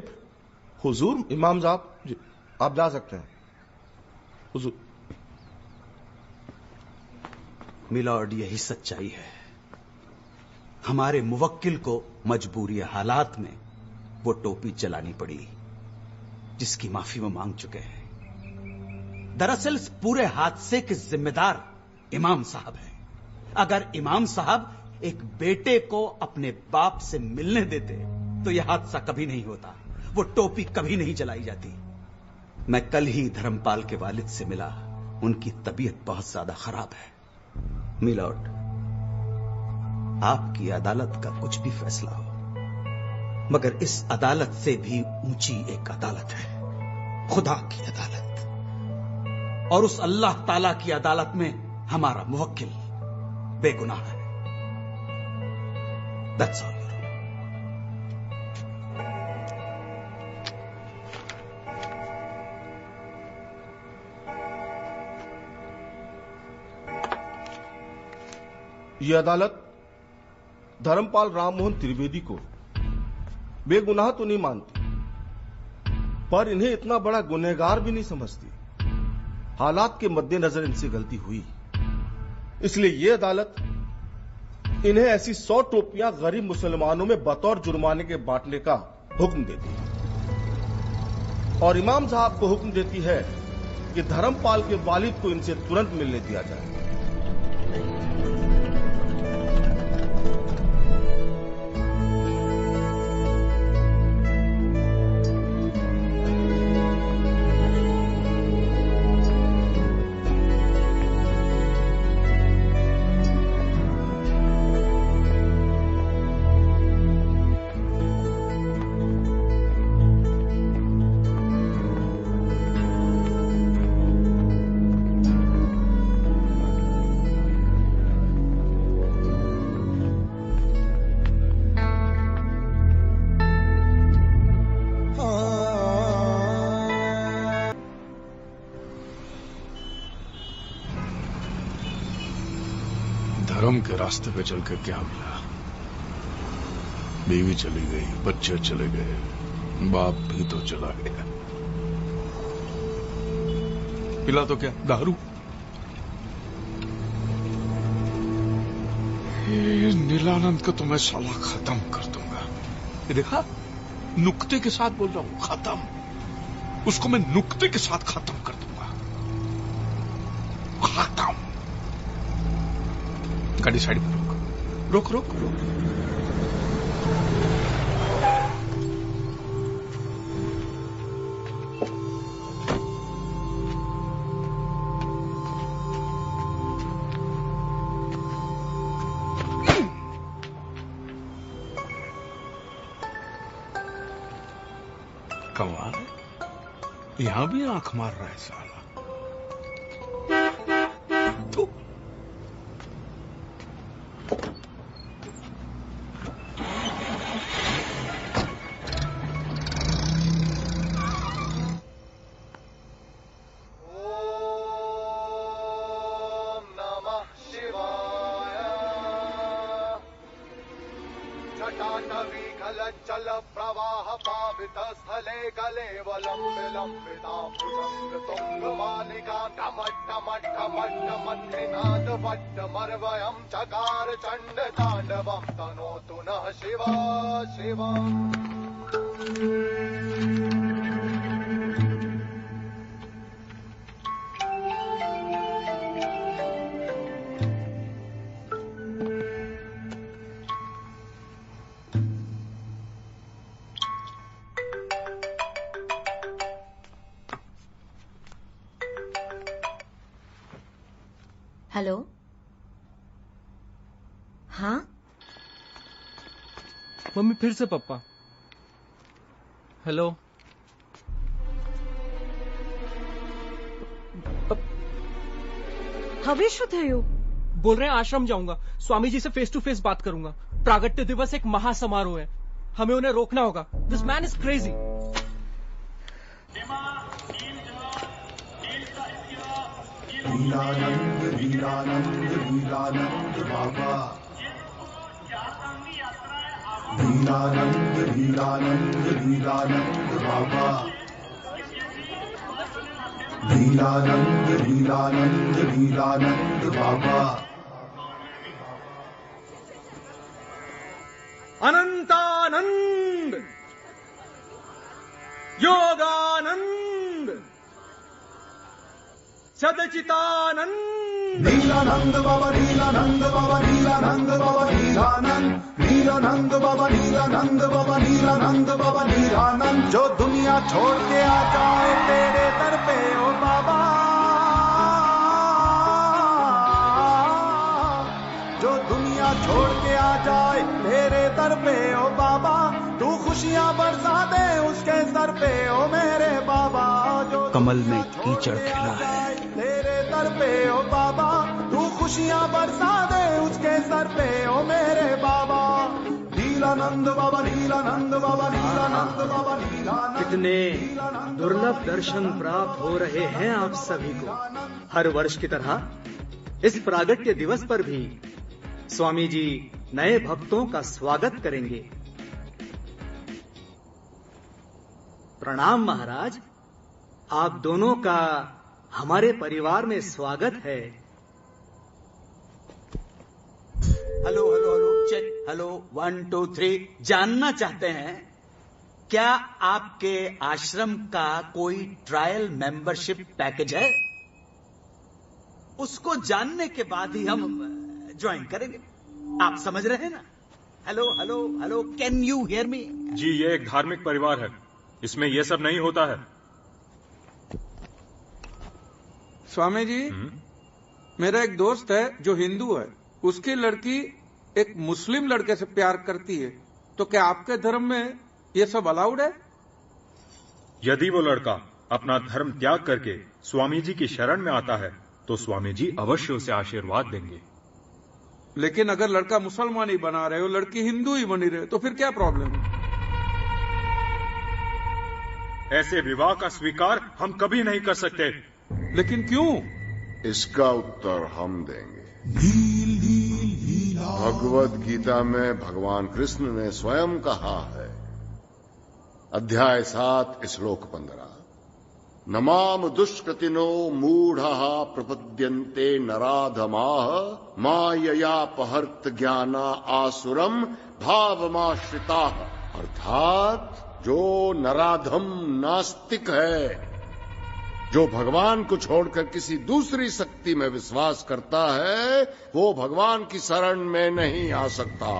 हुजूर। इमाम साहब, आप जा सकते हैं। हुजूर। मिलॉर्ड, यही सच्चाई है। हमारे मुवक्किल को मजबूरी हालात में वो टोपी चलानी पड़ी, जिसकी माफी वो मांग चुके हैं। दरअसल इस पूरे हादसे के जिम्मेदार इमाम साहब हैं। अगर इमाम साहब एक बेटे को अपने बाप से मिलने देते तो यह हादसा कभी नहीं होता, वो टोपी कभी नहीं जलाई जाती। मैं कल ही धर्मपाल के वालिद से मिला, उनकी तबीयत बहुत ज्यादा खराब है। मिलॉर्ड, आपकी अदालत का कुछ भी फैसला हो, मगर इस अदालत से भी ऊंची एक अदालत है, खुदा की अदालत। और उस अल्लाह ताला की अदालत में हमारा मुवक्किल बेगुनाह है। That's all. ये अदालत धर्मपाल राममोहन त्रिवेदी को बेगुनाह तो नहीं मानती, पर इन्हें इतना बड़ा गुनहगार भी नहीं समझती। हालात के मद्देनजर इनसे गलती हुई, इसलिए ये अदालत इन्हें ऐसी 100 टोपियां गरीब मुसलमानों में बतौर जुर्माने के बांटने का हुक्म देती है। और इमाम साहब को हुक्म देती है कि धर्मपाल के वालिद को इनसे तुरंत मिलने दिया जाए। धर्म के रास्ते पे चल के क्या मिला? बीवी चली गई, बच्चे चले गए, बाप भी तो चला गया। पिला तो क्या, दारू? ये नीलानंद को तो मैं साला खत्म कर दूंगा। ये देखा, नुक्ते के साथ बोल रहा हूं, खत्म। उसको मैं नुक्ते के साथ खत्म कर दूंगा। खत्म। गाड़ी साइड पर रोक, रोक, रोक, रोक। कमाल है, यहां भी आंख मार रहा है साला। तो जल प्रवाह पावित स्थले कलेवलंबिता तुंग मालिका टमट्टमट्टमट्टमन्निनाद वट्टमर्वयं चकार चंड तांडवं तनोतु नः शिवा शिवा। हेलो, हाँ मम्मी फिर से पप्पा। हेलो, हवेश थे यू बोल रहे हैं आश्रम जाऊंगा, स्वामी जी से फेस टू फेस बात करूंगा। प्रागट्य दिवस एक महासमारोह है, हमें उन्हें रोकना होगा। This man is crazy. Leelanand Leelanand Leelanand Baba, Leelanand Leelanand Leelanand Baba, Leelanand Leelanand Leelanand Baba. Anantanand, Yoganand, Sadchitanand. Nilanand Baba, Nilanand Baba, Nilanand Baba, Nilanand, Nilanand Baba, Nilanand Baba, Nilanand Baba, Nilanand. जो दुनिया छोड़ के आ जाए तेरे दर पे ओ बाबा, जो दुनिया छोड़ के आ जाए तेरे दर पे ओ बाबा, तू खुशियां बरसा दे उसके सर पे ओ मेरे बाबा। जो कमल में कीचड़ खिला है, तेरे दर पे ओ बाबा, तू खुशियां बरसा दे उसके सर पे ओ मेरे बाबा। नीलानंद बाबा, नीलानंद बाबा, नीलानंद बाबा, नीलानंद। कितने दुर्लभ दर्शन प्राप्त हो रहे हैं आप सभी को। हर वर्ष की तरह इस प्रागट्य दिवस पर भी स्वामी जी नए भक्तों का स्वागत करेंगे। प्रणाम महाराज, आप दोनों का हमारे परिवार में स्वागत है। Hello hello hello check, hello 1 2 3। जानना चाहते हैं क्या आपके आश्रम का कोई ट्रायल मेंबरशिप पैकेज है? उसको जानने के बाद ही हम ज्वाइन करेंगे। आप समझ रहे हैं ना? Hello hello hello, can you hear me? जी, ये एक धार्मिक परिवार है, इसमें ये सब नहीं होता है। स्वामी जी, मेरा एक दोस्त है जो हिंदू है, उसकी लड़की एक मुस्लिम लड़के से प्यार करती है, तो क्या आपके धर्म में ये सब अलाउड है? यदि वो लड़का अपना धर्म त्याग करके स्वामी जी की शरण में आता है तो स्वामी जी अवश्य उसे आशीर्वाद देंगे। लेकिन अगर लड़का मुसलमान ही बना रहे हो, लड़की हिंदू ही बनी रहे, तो फिर क्या प्रॉब्लम है? ऐसे विवाह का स्वीकार हम कभी नहीं कर सकते। लेकिन क्यों? इसका उत्तर हम देंगे। भगवद गीता में भगवान कृष्ण ने स्वयं कहा है, अध्याय 7 श्लोक 15, नमाम दुष्कृतिनो मूढ़ः प्रपद्यन्ते नराधमाः माययापहर्त ज्ञाना आसुरम भावमाश्रिताः। अर्थात जो नराधम नास्तिक है, जो भगवान को छोड़कर किसी दूसरी शक्ति में विश्वास करता है, वो भगवान की शरण में नहीं आ सकता।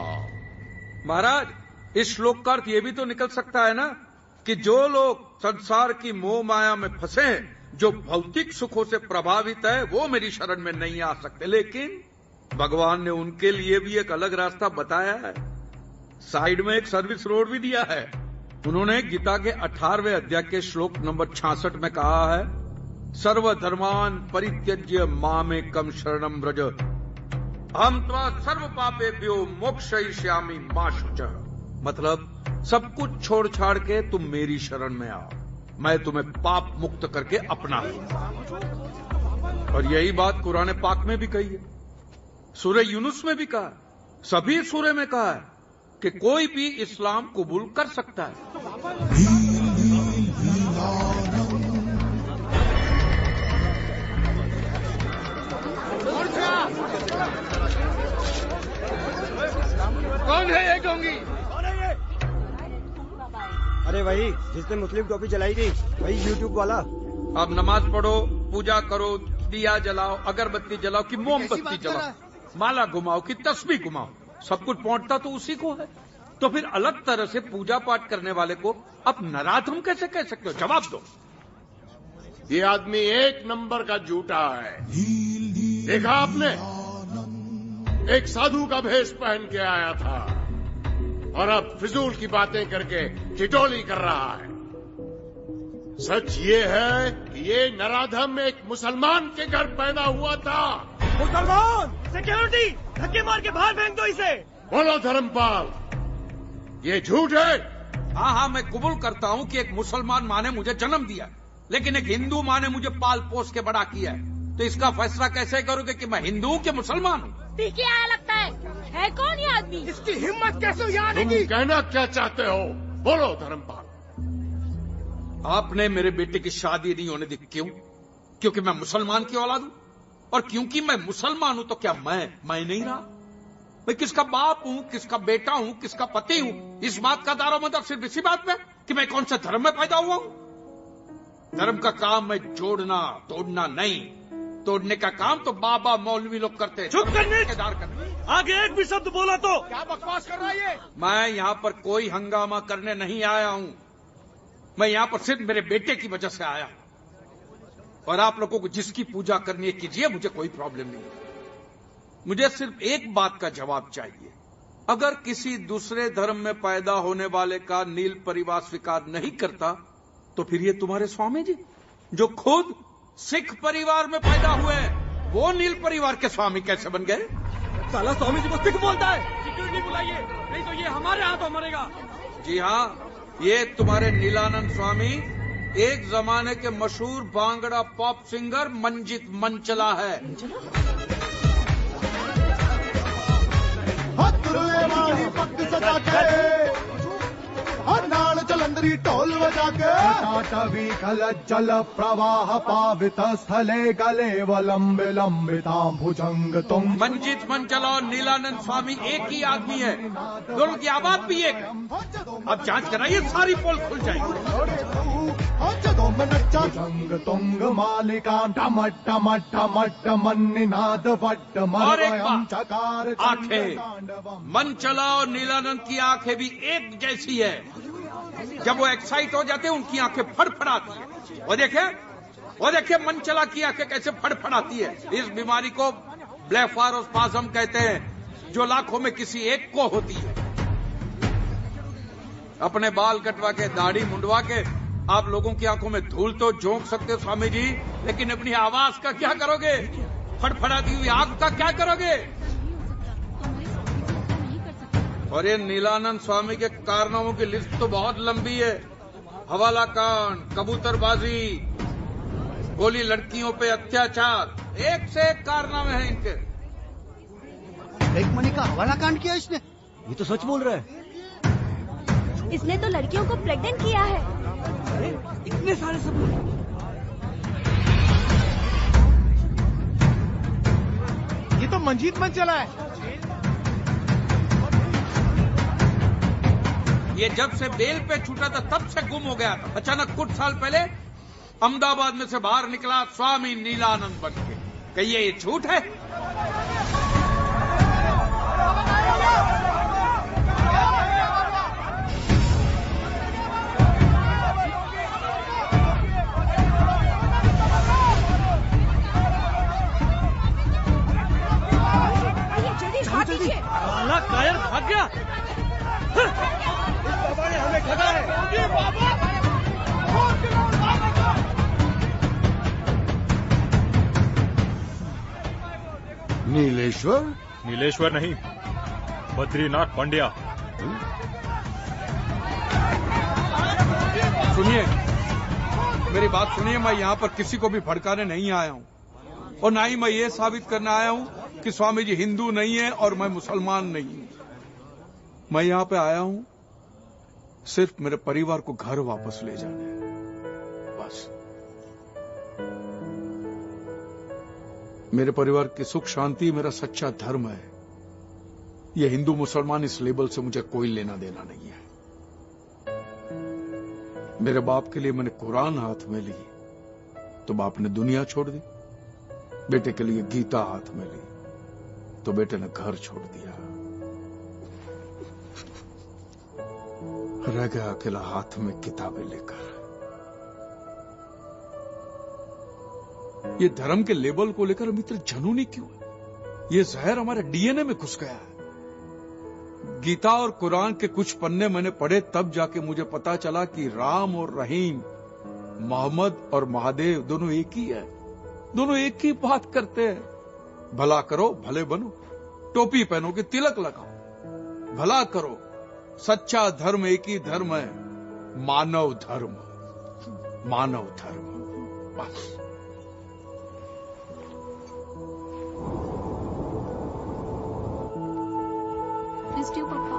महाराज, इस श्लोक का अर्थ ये भी तो निकल सकता है ना कि जो लोग संसार की मोह माया में फंसे हैं, जो भौतिक सुखों से प्रभावित है, वो मेरी शरण में नहीं आ सकते। लेकिन भगवान ने उनके लिए भी एक अलग रास्ता बताया है, साइड में एक सर्विस रोड भी दिया है। उन्होंने गीता के 18वें अध्याय के श्लोक नंबर 66 में कहा है, सर्वधर्मान परित्यज्य मामेकं शरणं व्रज अहं त्वा सर्व पापेभ्यो मोक्षयिष्यामि मा शुचः। मतलब सब कुछ छोड़ छाड़ के तुम मेरी शरण में आओ, मैं तुम्हें पाप मुक्त करके अपना लूंगा। और यही बात कुरान पाक में भी कही है, सूरह यूनुस में भी कहा, सभी सूरह में कहा है कि कोई भी इस्लाम कबूल कर सकता है। कौन है ये ढोंगी? अरे वही जिसने मुस्लिम टोपी जलाई थी, वही यूट्यूब वाला। अब नमाज पढ़ो, पूजा करो, दिया जलाओ, अगरबत्ती जलाओ कि मोमबत्ती जलाओ, माला घुमाओ कि तस्बीह घुमाओ, सब कुछ पहुंचता तो उसी को है। तो फिर अलग तरह से पूजा पाठ करने वाले को अब नराधम कैसे कह सकते हो? जवाब दो। ये आदमी एक नंबर का झूठा है। देखा आपने, एक साधु का भेष पहन के आया था और अब फिजूल की बातें करके ठिठोली कर रहा है। सच ये है कि ये नराधम एक मुसलमान के घर पैदा हुआ था। मुसलमान! सिक्योरिटी! धक्के मार के बाहर फेंक दो इसे। बोलो धर्मपाल, ये झूठ है? हाँ, मैं कबूल करता हूँ कि एक मुसलमान माँ ने मुझे जन्म दिया, लेकिन एक हिंदू माँ ने मुझे पाल पोस के बड़ा किया है। तो इसका फैसला कैसे करोगे कि मैं हिंदू हूँ कि मुसलमान हूँ? क्या लगता है कौन ये आदमी? इसकी हिम्मत कैसे याद तुम कहना क्या चाहते हो? बोलो धर्मपाल। आपने मेरे बेटे की शादी नहीं होने दी, क्यों? क्योंकि मैं मुसलमान की औलाद हूँ, और क्योंकि मैं मुसलमान हूं तो क्या मैं नहीं रहा? मैं किसका बाप हूं, किसका बेटा हूं, किसका पति हूं? इस बात का दारोमदार सिर्फ इसी बात में कि मैं कौन से धर्म में पैदा हुआ हूं। धर्म का काम मैं जोड़ना तोड़ना नहीं, तोड़ने का काम तो बाबा मौलवी लोग करते हैं। चुप करने, आगे एक भी शब्द बोला तो क्या बकवास कर रहा है ये? मैं यहाँ पर कोई हंगामा करने नहीं आया हूँ, मैं यहाँ पर सिर्फ मेरे बेटे की वजह से आया हूँ। और आप लोगों को जिसकी पूजा करनी है कीजिए, मुझे कोई प्रॉब्लम नहीं है। मुझे सिर्फ एक बात का जवाब चाहिए, अगर किसी दूसरे धर्म में पैदा होने वाले का नील परिवार स्वीकार नहीं करता, तो फिर ये तुम्हारे स्वामी जी जो खुद सिख परिवार में पैदा हुए, वो नील परिवार के स्वामी कैसे बन गए? साला स्वामी जी को सिख बोलता है। सिक्योरिटी बुलाइए, नहीं तो ये हमारे हाथों मरेगा। जी हाँ, ये तुम्हारे नीलानंद स्वामी एक जमाने के मशहूर भांगड़ा पॉप सिंगर मंजित मंचला है। वाली पग सजा के नाल जलंधरी ढोल बजा के टाटवी खल जल प्रवाह पावित स्थले गले वलंब लंबिता भुजंग तुम। मंजित मंचला और नीलानंद स्वामी एक ही आदमी है, दोनों की आवाज भी एक है। अब जांच कराइए, सारी पोल खुल जाएगी। भुजंग तुंग मालिका टम टम टम मन्निनाद वट और एक मरवयम बात, चकार आंखें, मंचला और नीलानंद की आंखें भी एक जैसी है। जब वो एक्साइट हो जाते हैं उनकी आंखें फड़फड़ाती है। वो देखे मंचला की आंखें कैसे फड़फड़ाती है। इस बीमारी को ब्लेफारोस्पाज्म कहते हैं, जो लाखों में किसी एक को होती है। अपने बाल कटवा के, दाढ़ी मुंडवा के आप लोगों की आंखों में धूल तो झोंक सकते हो स्वामी जी, लेकिन अपनी आवाज का क्या करोगे? फड़फड़ाती हुई आंख का क्या करोगे? और ये नीलानंद स्वामी के कारनामों की लिस्ट तो बहुत लंबी है। हवाला कांड, कबूतरबाजी, गोली लड़कियों पे अत्याचार, एक से एक कारनामे हैं इनके। एक मनी का हवाला कांड किया इसने, ये तो सच बोल रहा है। इसने तो लड़कियों को प्रेग्नेंट किया है। अरे इतने सारे सबूत। ये तो मंजीत मंचला है। ये जब से बेल पे छूटा था तब से गुम हो गया था। अचानक कुछ साल पहले अहमदाबाद में से बाहर निकला स्वामी नीलानंद बन के। कहिए ये झूठ है? काला कायर भाग गया। बाबा ने हमें ठगा है। नीलेश्वर? नीलेश्वर नहीं, बद्रीनाथ पांड्या। सुनिए, मेरी बात सुनिए। मैं यहाँ पर किसी को भी भड़काने नहीं आया हूँ, और ना ही मैं ये साबित करने आया हूँ कि स्वामी जी हिंदू नहीं है और मैं मुसलमान नहीं हूँ। मैं यहाँ पे आया हूँ सिर्फ मेरे परिवार को घर वापस ले जाने, बस। मेरे परिवार की सुख शांति मेरा सच्चा धर्म है। यह हिंदू मुसलमान इस लेबल से मुझे कोई लेना देना नहीं है। मेरे बाप के लिए मैंने कुरान हाथ में ली तो बाप ने दुनिया छोड़ दी। बेटे के लिए गीता हाथ में ली तो बेटे ने घर छोड़ दिया। रह गया अकेला हाथ में किताबें लेकर। ये धर्म के लेबल को लेकर हम इतने जुनूनी क्यों है? ये जहर हमारे डीएनए में घुस गया है। गीता और कुरान के कुछ पन्ने मैंने पढ़े तब जाके मुझे पता चला कि राम और रहीम, मोहम्मद और महादेव दोनों एक ही है। दोनों एक ही बात करते हैं, भला करो भले बनो, टोपी पहनो कि तिलक लगाओ। भला करो, सच्चा धर्म एक ही धर्म है, मानव धर्म। मानव धर्म, बस। Missed you, Papa.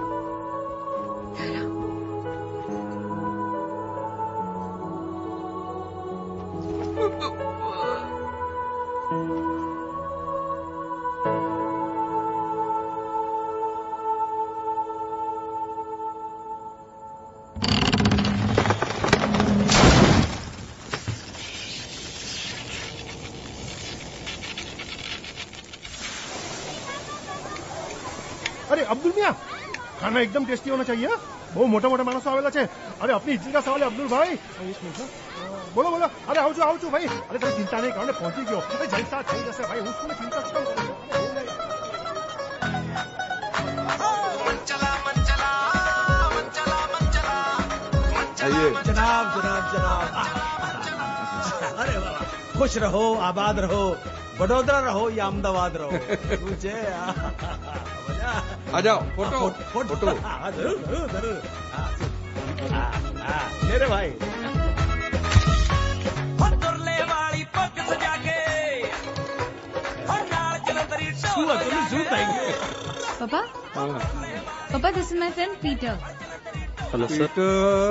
अरे अब्दुल मियाँ, खाना एकदम टेस्टी होना चाहिए। बहुत मोटा मोटा मानस आवेला छे। अरे अपनी इज्जत का सवाल है अब्दुल भाई। एक मिनट, बोलो बोलो। अरे आओ छू भाई। अरे तुम चिंता नहीं करो, पहुंची गयो। अरे जैसा થઈ જશે भाई, उसको चिंता खत्म करो। आइए जनाब जनाब जनाब। अरे वाह, खुश रहो, आबाद रहो, वडोदरा रहो या अहमदाबाद रहो। मुझे आ जाओ, फोटो फोटो। जरूर जरूर जरूर। मेरे भाई तुरले वाली पग सजा के, नाल जलंधरी ढोल बजा के। पापा, पापा, this is my friend Peter. Hello sir.